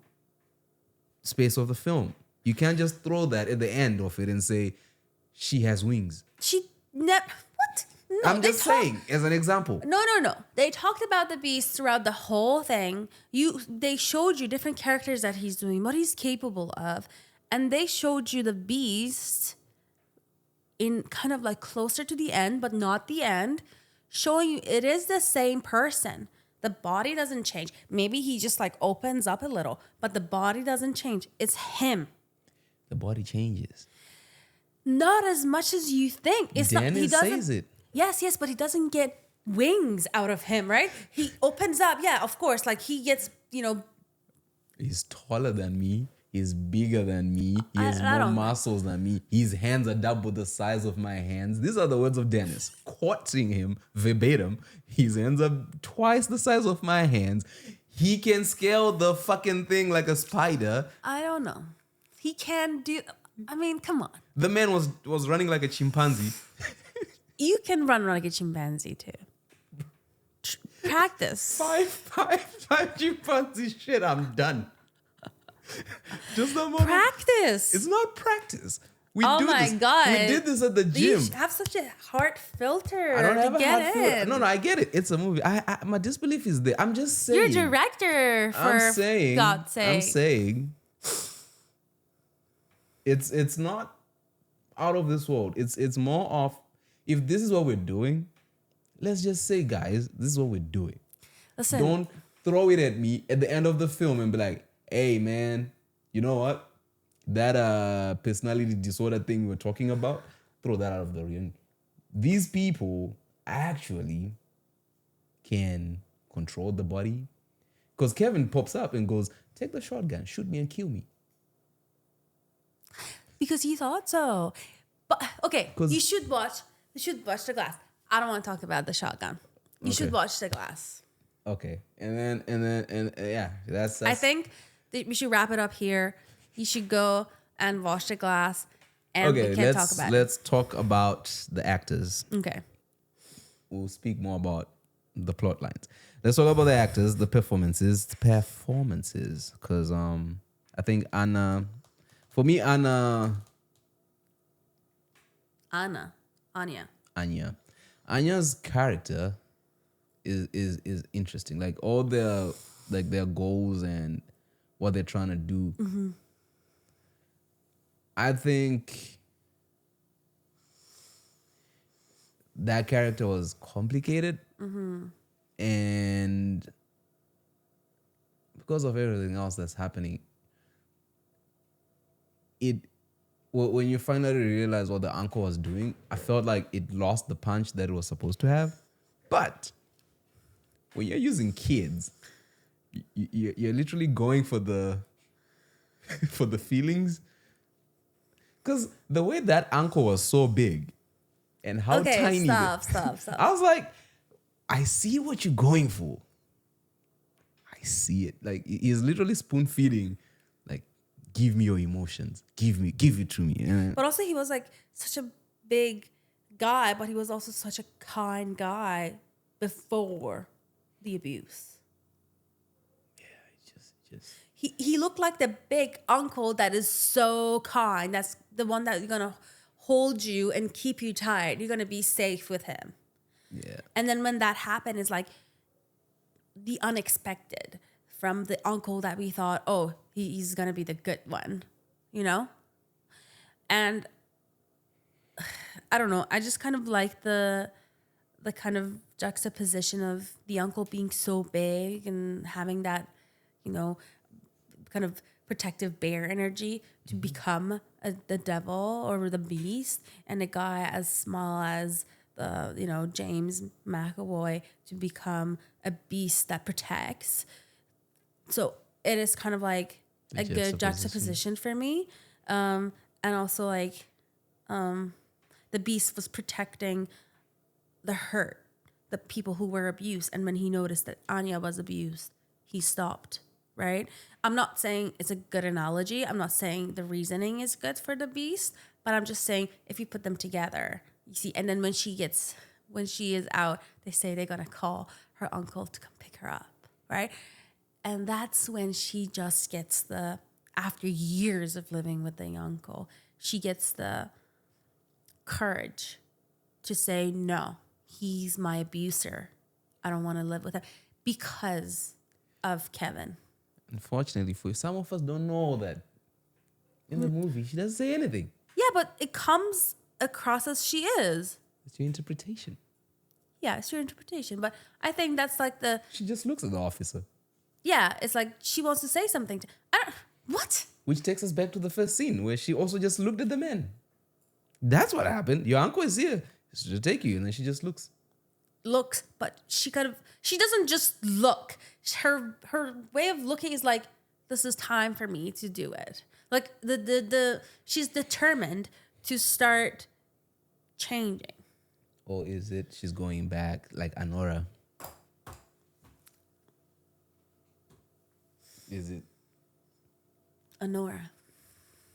space of the film. You can't just throw that at the end of it and say she has wings. What? No, I'm just saying as an example. No. They talked about the beast throughout the whole thing. They showed you different characters that he's doing, what he's capable of, and they showed you the beast in kind of like closer to the end, but not the end, showing you it is the same person. The body doesn't change. Maybe he just like opens up a little, but the body doesn't change. It's him. The body changes. Not as much as you think. It's not, he Dennis doesn't. says it. Yes, but he doesn't get wings out of him, right? He opens up. Yeah, of course. Like he gets, He's taller than me. He's bigger than me. He has I more don't know. muscles than me. His hands are double the size of my hands. These are the words of Dennis. Quoting him verbatim. His hands are twice the size of my hands. He can scale the fucking thing like a spider. I don't know. He can do. I mean, come on. The man was running like a chimpanzee. You can run like a chimpanzee too. Practice. Five chimpanzee shit. I'm done. Just the moment. Practice. It's not practice. We Oh do my this. God. We did this at the You gym. have such a heart filter I don't have to a get hard feel. in. No, I get it. It's a movie. My disbelief is there. I'm just saying. You're a director, for God's sake. I'm saying. It's not out of this world. It's more of, if this is what we're doing, let's just say, guys, this is what we're doing. Listen. Don't throw it at me at the end of the film and be like, hey man, you know what? That personality disorder thing we were talking about, throw that out of the ring. These people actually can control the body. Because Kevin pops up and goes, take the shotgun, shoot me and kill me. Because he thought so. But okay, you should watch The Glass. I don't want to talk about the shotgun. You should watch The Glass. Okay. And then yeah, that's I think that we should wrap it up here. You should go and watch The Glass, and we can talk about it. Let's talk about the actors. Okay. We'll speak more about the plot lines. Let's talk about the actors, the performances. Because I think Anya. Anya's character is interesting. Like all their goals and what they're trying to do. Mm-hmm. I think that character was complicated, and because of everything else that's happening, when you finally realize what the uncle was doing, I felt like it lost the punch that it was supposed to have. But when you're using kids, you're literally going for the for the feelings. Because the way that uncle was so big and how tiny. Stop. I was like, I see what you're going for. I see it. Like, he's literally spoon feeding. Like, give me your emotions. Give it to me. But also he was like such a big guy, but he was also such a kind guy before the abuse. Yeah, He looked like the big uncle that is so kind. That's the one that you're gonna hold you and keep you tight. You're gonna be safe with him. Yeah. And then when that happened, it's like the unexpected from the uncle that we thought, oh, he's gonna be the good one, And I don't know. I just kind of like the kind of juxtaposition of the uncle being so big and having that, kind of protective bear energy to become the devil or the beast, and a guy as small as the James McAvoy to become a beast that protects. So it is kind of like a good juxtaposition for me, and also like the beast was protecting the people who were abused, and when he noticed that Anya was abused, he stopped. Right? I'm not saying it's a good analogy. I'm not saying the reasoning is good for the beast, but I'm just saying if you put them together, you see, and then when she is out, they say they're gonna call her uncle to come pick her up, right? And that's when she just gets after years of living with the uncle, she gets the courage to say, no, he's my abuser. I don't want to live with him because of Kevin. Unfortunately for you, some of us don't know that. In the movie, she doesn't say anything. Yeah, but it comes across as she is. It's your interpretation. Yeah, it's your interpretation. But I think that's like She just looks at the officer. Yeah, it's like she wants to say something. What? Which takes us back to the first scene where she also just looked at the man. That's what happened. Your uncle is here. She'll take you, and then she just looks. Looks, but she doesn't just look. Her way of looking is like, this is time for me to do it. Like she's determined to start changing. Or is it she's going back like Anora? Is it Honora.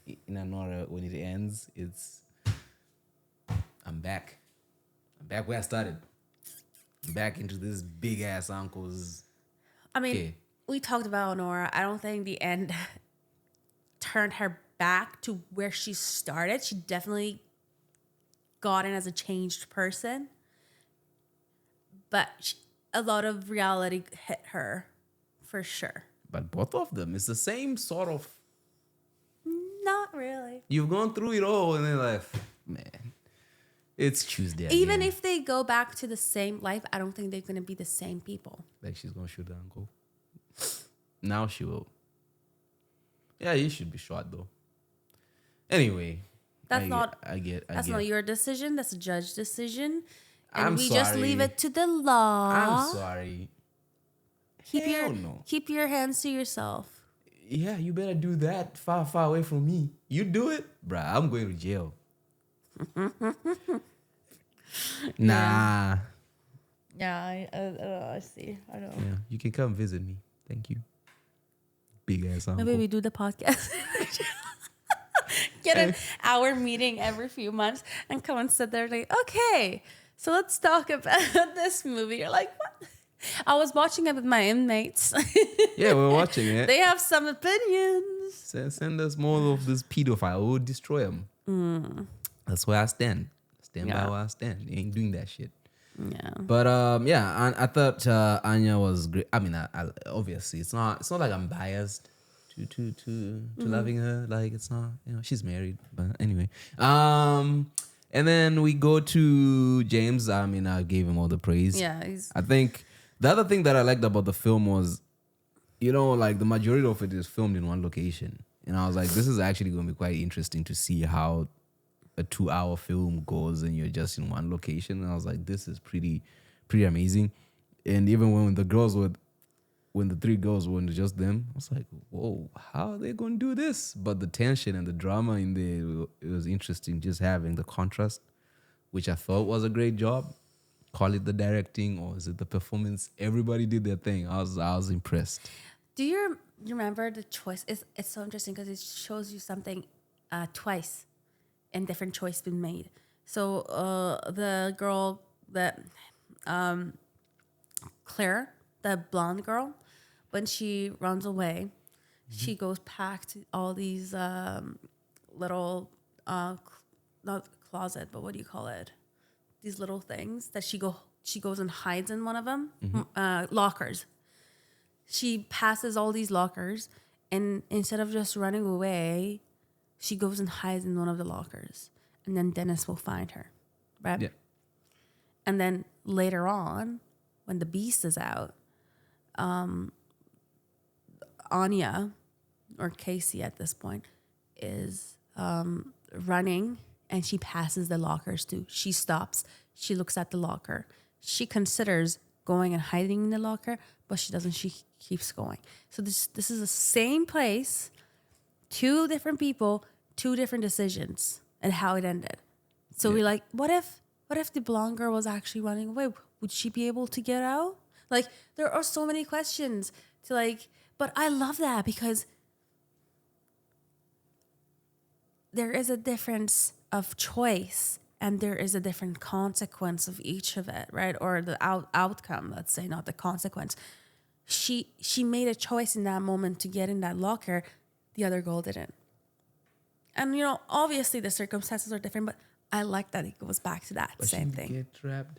in Anora when it ends? It's I'm back. I'm back where I started. I'm back into this big ass uncle's. I mean, Okay. we talked about Honora. I don't think the end turned her back to where she started. She definitely got in as a changed person. But a lot of reality hit her, for sure. But both of them, it's the same sort of. Not really. You've gone through it all, and then like, man, it's Tuesday. Even again. if they go back to the same life, I don't think they're going to be the same people. Like she's gonna shoot the uncle. Now she will. Yeah, you should be shot though. Anyway, That's not get. your decision. That's a judge decision. And I'm we just leave sorry. it to the law. I'm sorry. Hell no. Keep your hands to yourself. Yeah, you better do that far, far away from me. You do it, bruh, I'm going to jail. Nah. Yeah, I see. I know. Yeah, you can come visit me. Thank you. Big ass uncle. Maybe we do the podcast. Get an hour meeting every few months and come and sit there like, okay, so let's talk about this movie. You're like, what? I was watching it with my inmates. Yeah, we're watching it. They have some opinions. Send us more of this pedophile. We'll destroy him. That's where I stand. Stand by Yeah. where I stand. You ain't doing that shit. Yeah. But yeah, I thought Anya was great. I mean, I obviously it's not like I'm biased to loving her. Like it's not, she's married. But anyway, and then we go to James. I mean, I gave him all the praise. Yeah. I think the other thing that I liked about the film was, like the majority of it is filmed in one location, and I was like, this is actually going to be quite interesting to see how a 2-hour film goes and you're just in one location. And I was like, this is pretty amazing. And even when the three girls were just them, I was like, whoa, how are they going to do this? But the tension and the drama in there, it was interesting just having the contrast, which I thought was a great job. Call it the directing or is it the performance? Everybody did their thing. I was impressed. Do you remember the choice? It's so interesting because it shows you something twice and different choice been made. So the girl that Claire, the blonde girl, when she runs away, she goes back to all these little not closet, but what do you call it? These little things that she goes and hides in one of them, lockers. She passes all these lockers, and instead of just running away, she goes and hides in one of the lockers, and then Dennis will find her, right? Yeah. And then later on, when the beast is out, Anya, or Casey at this point, is running, and she passes the lockers too. She stops. She looks at the locker. She considers going and hiding in the locker, but she doesn't. She keeps going. So this is the same place, two different people, two different decisions, and how it ended. So we're like, what if the blonde girl was actually running away? Would she be able to get out? Like, there are so many questions to like, but I love that because there is a difference of choice and there is a different consequence of each of it, right? Or the outcome, let's say, not the consequence. She made a choice in that moment to get in that locker. The other girl didn't. And, obviously the circumstances are different, but I like that it goes back to that same thing. Get trapped.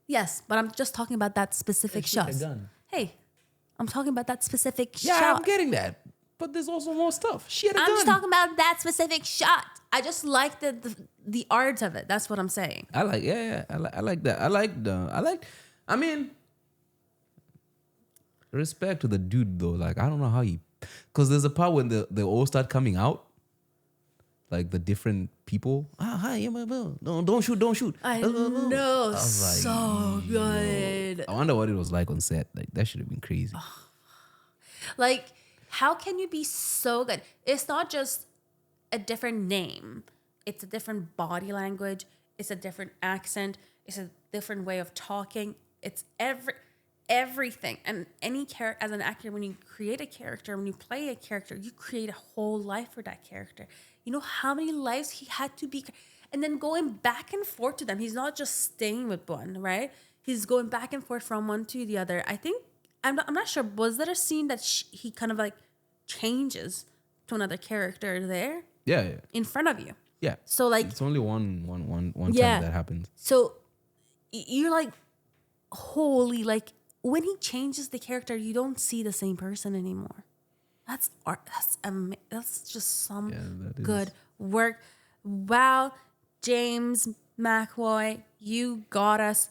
Yes, but I'm just talking about that specific She had shot. a gun. Hey, I'm talking about that specific Yeah, shot. I'm getting that. But there's also more stuff. She had a I'm gun. just talking about that specific shot. I just like the art of it. That's what I'm saying. I like that. I mean, respect to the dude though. Like, I don't know how because there's a part when they all start coming out like the different people. Hi, don't shoot. I know, was like, so good. I wonder what it was like on set. Like that should have been crazy. Like, how can you be so good? It's not just a different name. It's a different body language. It's a different accent. It's a different way of talking. It's everything. And any character, as an actor, when you create a character, when you play a character, you create a whole life for that character. You know how many lives he had to be, and then going back and forth to them. He's not just staying with one, right? He's going back and forth from one to the other. I think, I'm not sure, was there a scene that he kind of like changes to another character there Yeah. in front of you? Yeah. So like, It's only one Yeah. time that happens. so you're like, holy, like when he changes the character, you don't see the same person anymore. That's art. That's just some that is. good work. Wow, James McAvoy, you got us.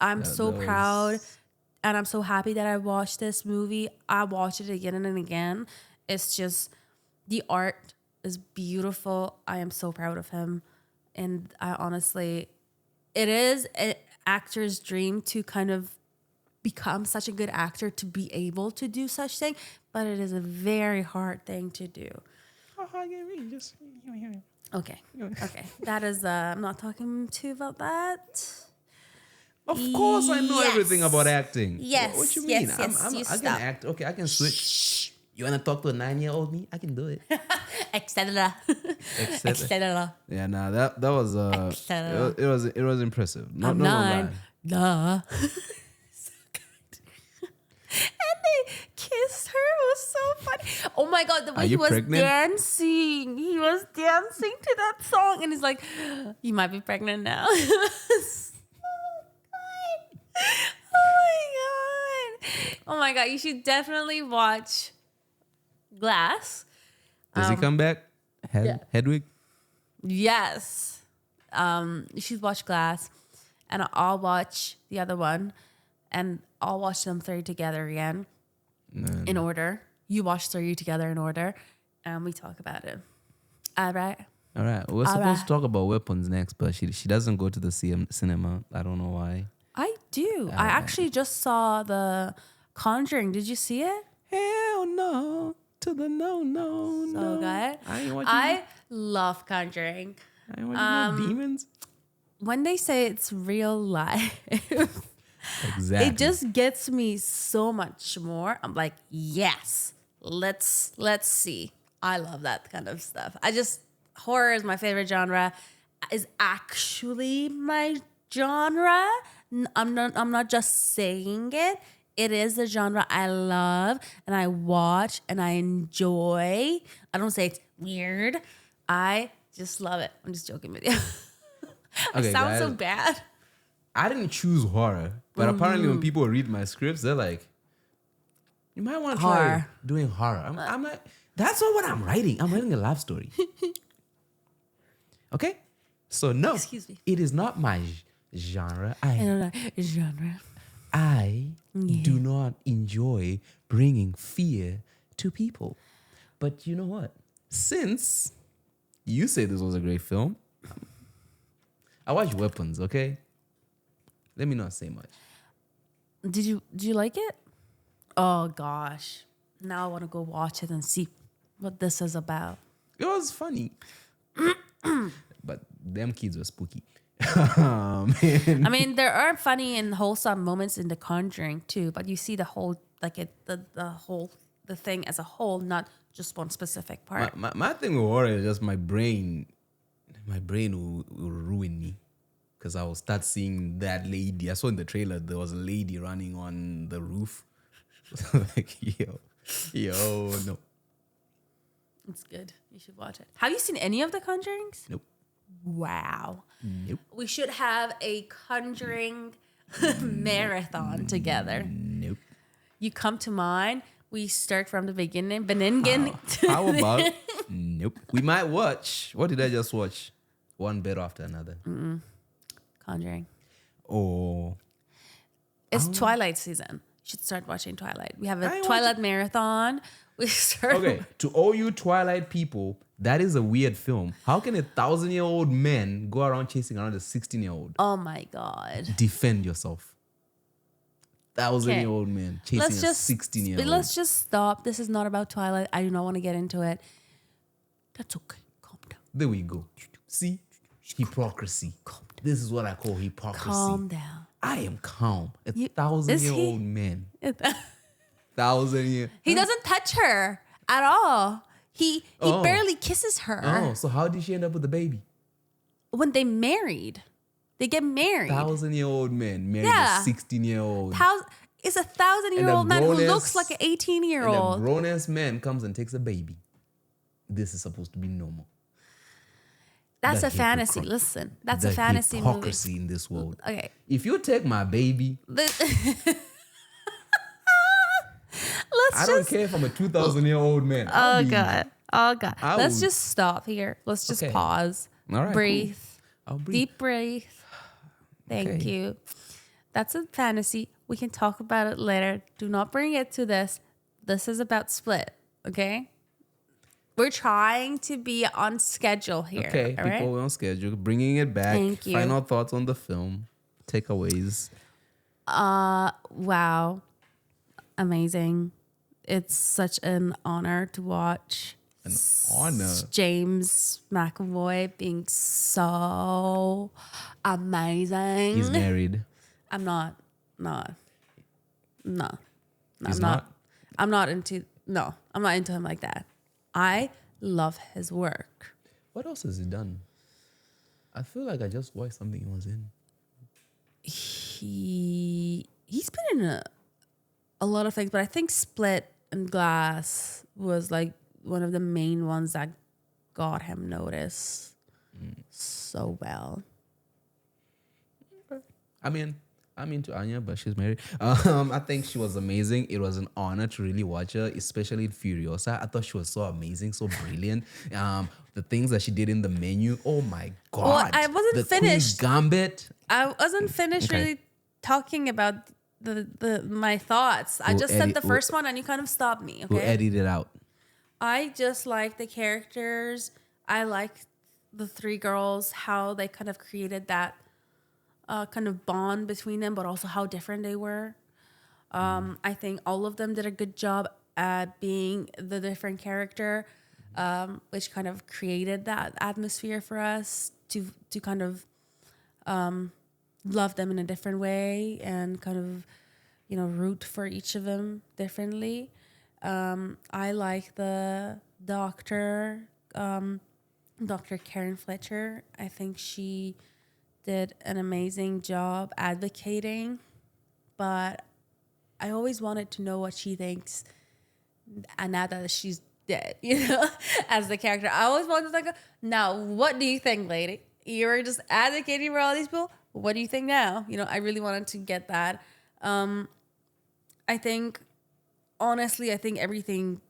I'm so that proud, was- and I'm so happy that I watched this movie. I watched it again and again. It's just the art is beautiful. I am so proud of him, and I honestly, it is an actor's dream to kind of become such a good actor to be able to do such thing, but it is a very hard thing to do. Okay. That is I'm not talking to you about that. Of course, I know Yes. everything about acting. Yes, What you mean? yes, yes, you I can stop. act. Okay, I can switch. You wanna talk to a 9-year-old me? I can do it. Etc. Etc. Yeah, nah, that was Excellent. it was impressive. No, I'm no nine. lie. Duh. So good. And they kissed her. It was so funny. Oh my God, the way Are he you was pregnant? dancing. He was dancing to that song. And he's like, you might be pregnant now. Oh my God, you should definitely watch Glass. Does he come back? Hedwig? Yes. You should watch Glass, and I'll watch the other one, and I'll watch them three together again in order. You watch three together in order, and we talk about it. All right. All right. We're supposed to talk about weapons next, but she doesn't go to the cinema. I don't know why. I do. I actually just saw The Conjuring. Did you see it? Hell no. To the no. So good. I ain't watching I love Conjuring. I ain't watching no demons. When they say it's real life, Exactly. it just gets me so much more. I'm like, yes, let's see. I love that kind of stuff. Horror is my favorite genre. Is actually my genre. I'm not just saying it. It is the genre I love and I watch and I enjoy. I don't say it's weird. I just love it. I'm just joking with you. I Okay, sound so guys. bad. I didn't choose horror, but apparently when people read my scripts, they're like, you might want to try Horror. doing horror. I'm like, that's not what I'm writing. I'm writing a love story. Okay? So no, Excuse me. it is not my genre. I don't know. Genre. I do not enjoy bringing fear to people. But you know what? Since you say this was a great film, I watched Weapons, okay? Let me not say much. Did you like it? Oh gosh. Now I want to go watch it and see what this is about. It was funny. But them kids were spooky. Man. I mean, there are funny and wholesome moments in The Conjuring too, but you see the whole the thing as a whole, not just one specific part. My thing with horror is just my brain will ruin me. Because I will start seeing that lady. I saw in the trailer there was a lady running on the roof. Like, yo, no. It's good. You should watch it. Have you seen any of The Conjurings? Nope. Wow. Nope. We should have a Conjuring marathon together. Nope. You come to mine. We start from the beginning. How about nope? We might watch. What did I just watch? One bit after another. Conjuring. Oh. It's Twilight season. You should start watching Twilight. We have I a ain't Twilight marathon We started. Okay, to all you Twilight people, that is a weird film. How can 1,000-year-old man go around chasing around a 16-year-old? Oh my God. Defend yourself. 1,000-year-old man chasing a 16-year-old. Let's just stop. This is not about Twilight. I do not want to get into it. That's okay. Calm down. There we go. See? Hypocrisy. This is what I call hypocrisy. Calm down. I am calm. A You- 1,000-year-old man. 1,000 year. He doesn't touch her at all. He barely kisses her. Oh, so how did she end up with the baby? When they married. They get married. 1,000-year-old man married Yeah. a 16-year-old. Is a 1,000-year-old man who grown-ass- looks like an And a 18-year-old. grown-ass man comes and takes a baby. This is supposed to be normal. That's The a fantasy. hypocrite- Listen, that's the a fantasy hypocrisy movie. in this world. Okay. If you take my baby, Let's I don't just. care if I'm a 2,000-year-old man. Oh God. Oh God. I Let's would- just stop here. Let's just Okay. pause. All right, Breathe. I'll breathe. Deep breath. Thank Okay. you. That's a fantasy. We can talk about it later. Do not bring it to this. This is about Split. Okay. We're trying to be on schedule here. Okay, all people right? were on schedule. Bringing it back. Thank you. Final thoughts on the film. Takeaways. Wow. Amazing. It's such an honor to watch. An honor. James McAvoy being so amazing. He's married. I'm not. No. He's I'm not. I'm not into. No, I'm not into him like that. I love his work. What else has he done? I feel like I just watched something he was in. He's been in a lot of things, but I think Split and Glass was like one of the main ones that got him noticed so well. I mean, I'm into Anya, but she's married. I think she was amazing. It was an honor to really watch her, especially in Furiosa. I thought she was so amazing, so brilliant. The things that she did in the menu, oh my God. Well, I wasn't the finished. Queen's Gambit. I wasn't finished Okay. really talking about my thoughts. I We'll just said edit- the first one and you kind of stopped me. We'll Okay. edit it out. I just like the characters. I like the three girls, how they kind of created that kind of bond between them, but also how different they were. I think all of them did a good job at being the different character, which kind of created that atmosphere for us to kind of love them in a different way and kind of, root for each of them differently. I like the doctor, Dr. Karen Fletcher. I think she did an amazing job advocating, but I always wanted to know what she thinks, and now that she's dead, as the character, I always wanted to now, what do you think, lady? You were just advocating for all these people. What do you think now? I really wanted to get that. I think, honestly, everything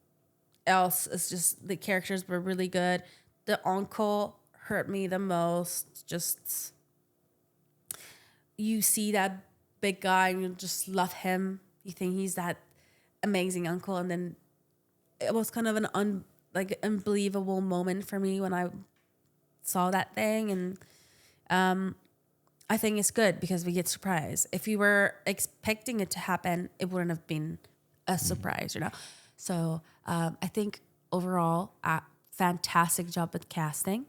else is just the characters were really good. The uncle hurt me the most. Just you see that big guy and you just love him. You think he's that amazing uncle, and then it was kind of an unbelievable moment for me when I saw that thing. And I think it's good because we get surprised. If we were expecting it to happen, it wouldn't have been a surprise, So I think overall, fantastic job with casting.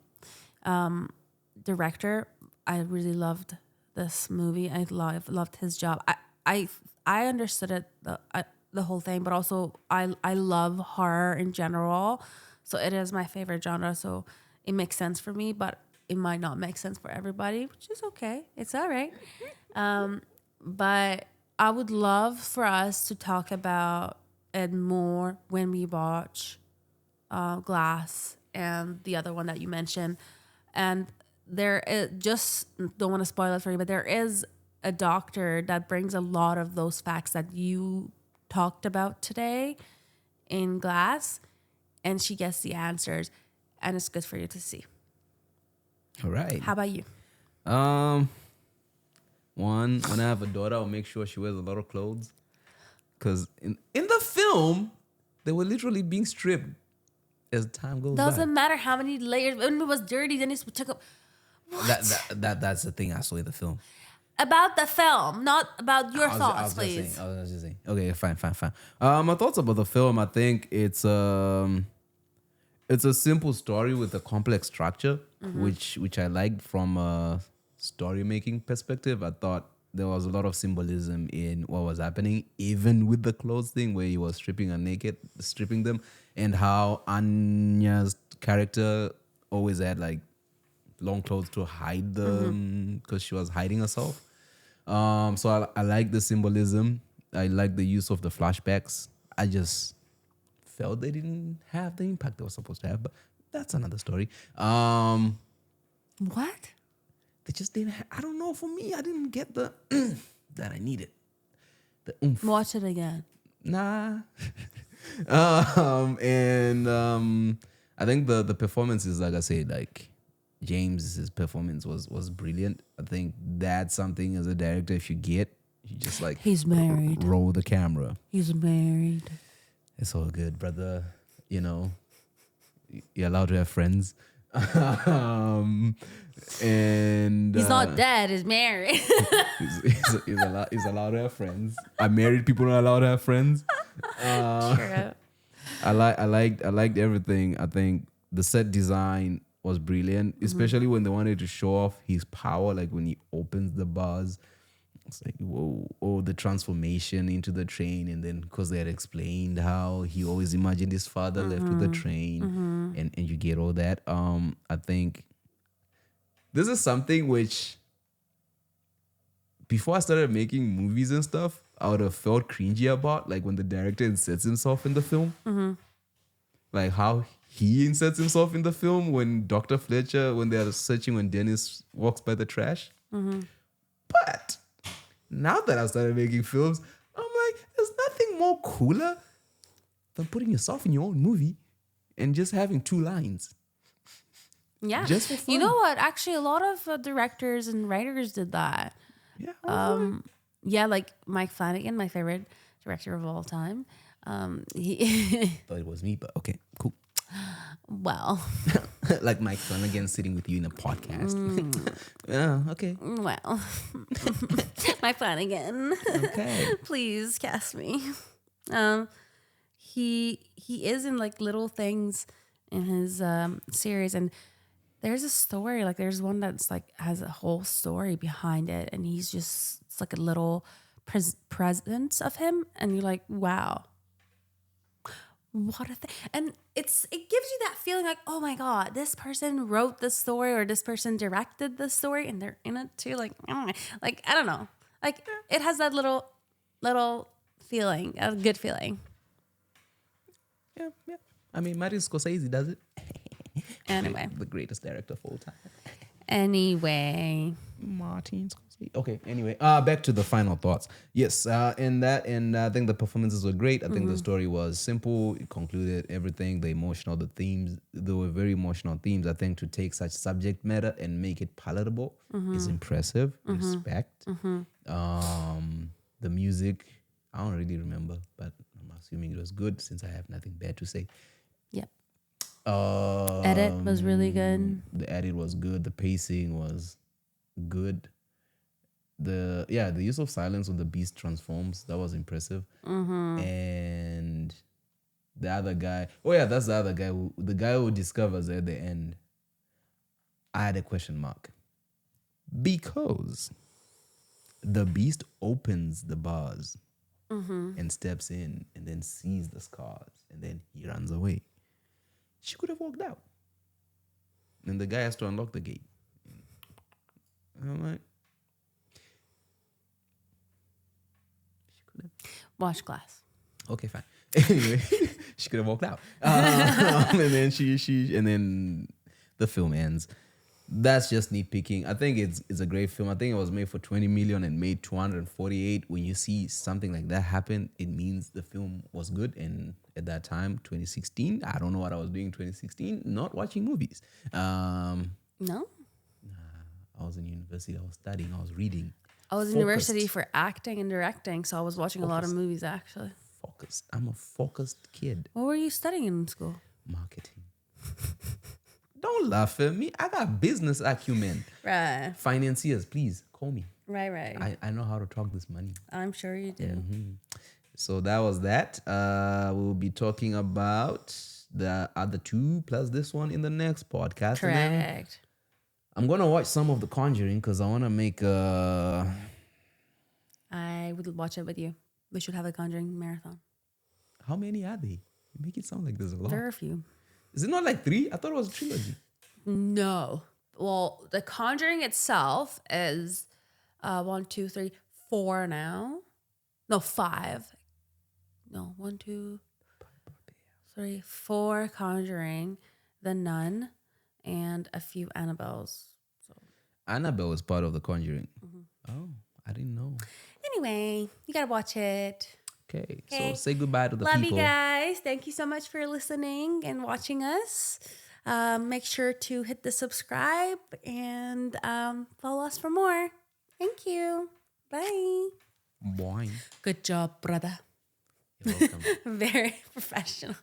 Director, I really loved this movie. I loved his job. I understood it the whole thing, but also I love horror in general. So it is my favorite genre. So it makes sense for me, but it might not make sense for everybody, which is okay. It's all right. But I would love for us to talk about it more when we watch Glass and the other one that you mentioned. And there is, just don't want to spoil it for you, but there is a doctor that brings a lot of those facts that you talked about today in Glass, and she gets the answers, and it's good for you to see. All right. How about you? One, when I have a daughter, I'll make sure she wears a lot of clothes. Because in the film, They were literally being stripped as time goes Doesn't by. matter how many layers. When it was dirty, then it took up. That's the thing I saw in the film. About the film, not about your I thoughts, was just please. saying. I was just saying. Okay, fine. My thoughts about the film. I think it's a simple story with a complex structure, which I liked from a story making perspective. I thought there was a lot of symbolism in what was happening, even with the clothes thing where he was stripping them, and how Anya's character always had like long clothes to hide them because she was hiding herself. So I like the symbolism. I like the use of the flashbacks. I just felt they didn't have the impact they were supposed to have, but that's another story. What? They just didn't. I don't know. For me, I didn't get the that I needed. The oomph. Watch it again. Nah. I think the performances, like I said, like James's performance was brilliant. I think that's something as a director, if you just like He's married. roll the camera. He's married. It's all good, brother. You know, you're allowed to have friends. And He's not dead. He's married. he's allowed to have friends. Married people are allowed to have friends. True. I liked everything. I think the set design was brilliant, especially when they wanted to show off his power, like when he opens the bars. It's like, whoa, oh, the transformation into the train. And then because they had explained how he always imagined his father left with the train, and you get all that. I think this is something which, before I started making movies and stuff, I would have felt cringy about, like when the director inserts himself in the film. Like how he inserts himself in the film when Dr. Fletcher, when they're searching, when Dennis walks by the trash. But now that I started making films, I'm like, there's nothing more cooler than putting yourself in your own movie and just having 2 lines. Yeah. Just for fun. You know what? Actually, a lot of directors and writers did that. Yeah. Yeah, like Mike Flanagan, my favorite director of all time. He Thought it was me, but okay, cool. well, Like Mike Flanagan sitting with you in a podcast. Yeah, okay. well, Mike Flanagan. Okay. Please cast me. He is in like little things in his series, and there's a story, like there's one that's like has a whole story behind it, and it's like a little presence of him, and you're like, wow, what a thing. And it gives you that feeling like, oh my god, this person wrote this story or this person directed this story, and they're in it too. Like I don't know, like it has that little feeling, a good feeling. Yeah. I mean, Martin Scorsese does it. Anyway. The greatest director of all time. Anyway. Martin Scorsese. Okay, anyway, back to the final thoughts. Yes, I think the performances were great. I think the story was simple. It concluded everything. The themes, there were very emotional themes. I think to take such subject matter and make it palatable is impressive. Respect. The music, I don't really remember, but I'm assuming it was good since I have nothing bad to say. Yep. Edit was really good. The edit was good. The pacing was good. The use of silence when the beast transforms, that was impressive. And the other guy, that's the other guy, the guy who discovers at the end. I had a question mark because the beast opens the bars and steps in and then sees the scars and then he runs away. She could have walked out. And the guy has to unlock the gate. And I'm like, she could have. Watch Glass. Okay, fine. Anyway, she could have walked out. And then and then the film ends. That's just nitpicking. I think it's a great film. I think it was made for 20 million and made 248. When you see something like that happen, it means the film was good. And at that time, 2016, I don't know what I was doing in 2016, not watching movies. No? I was in university, I was studying, I was reading. I was in university for acting and directing, so I was watching a lot of movies actually. focused. I'm a focused kid. What were you studying in school? Marketing. Don't laugh at me. I got business acumen. Right. Financiers, please call me. Right. I know how to talk this money. I'm sure you do. So that was that. We'll be talking about the other two plus this one in the next podcast. And then Correct. I'm gonna watch some of The Conjuring because I want to make a. I would watch it with you. We should have a Conjuring marathon. How many are they? You make it sound like there's a lot. There are a few. Is it not like 3? I thought it was a trilogy. No. Well, The Conjuring itself is 1, 2, 3, 4 now. No, 5. No, 1, 2, 3, 4 Conjuring, The Nun, and a few Annabelles. Annabelle is part of The Conjuring. Oh, I didn't know. Anyway, you gotta watch it. Okay, so say goodbye to the Love people. you guys. Thank you so much for listening and watching us. Make sure to hit the subscribe and follow us for more. Thank you. Bye. Boing. Good job, brother. You're welcome. Very professional.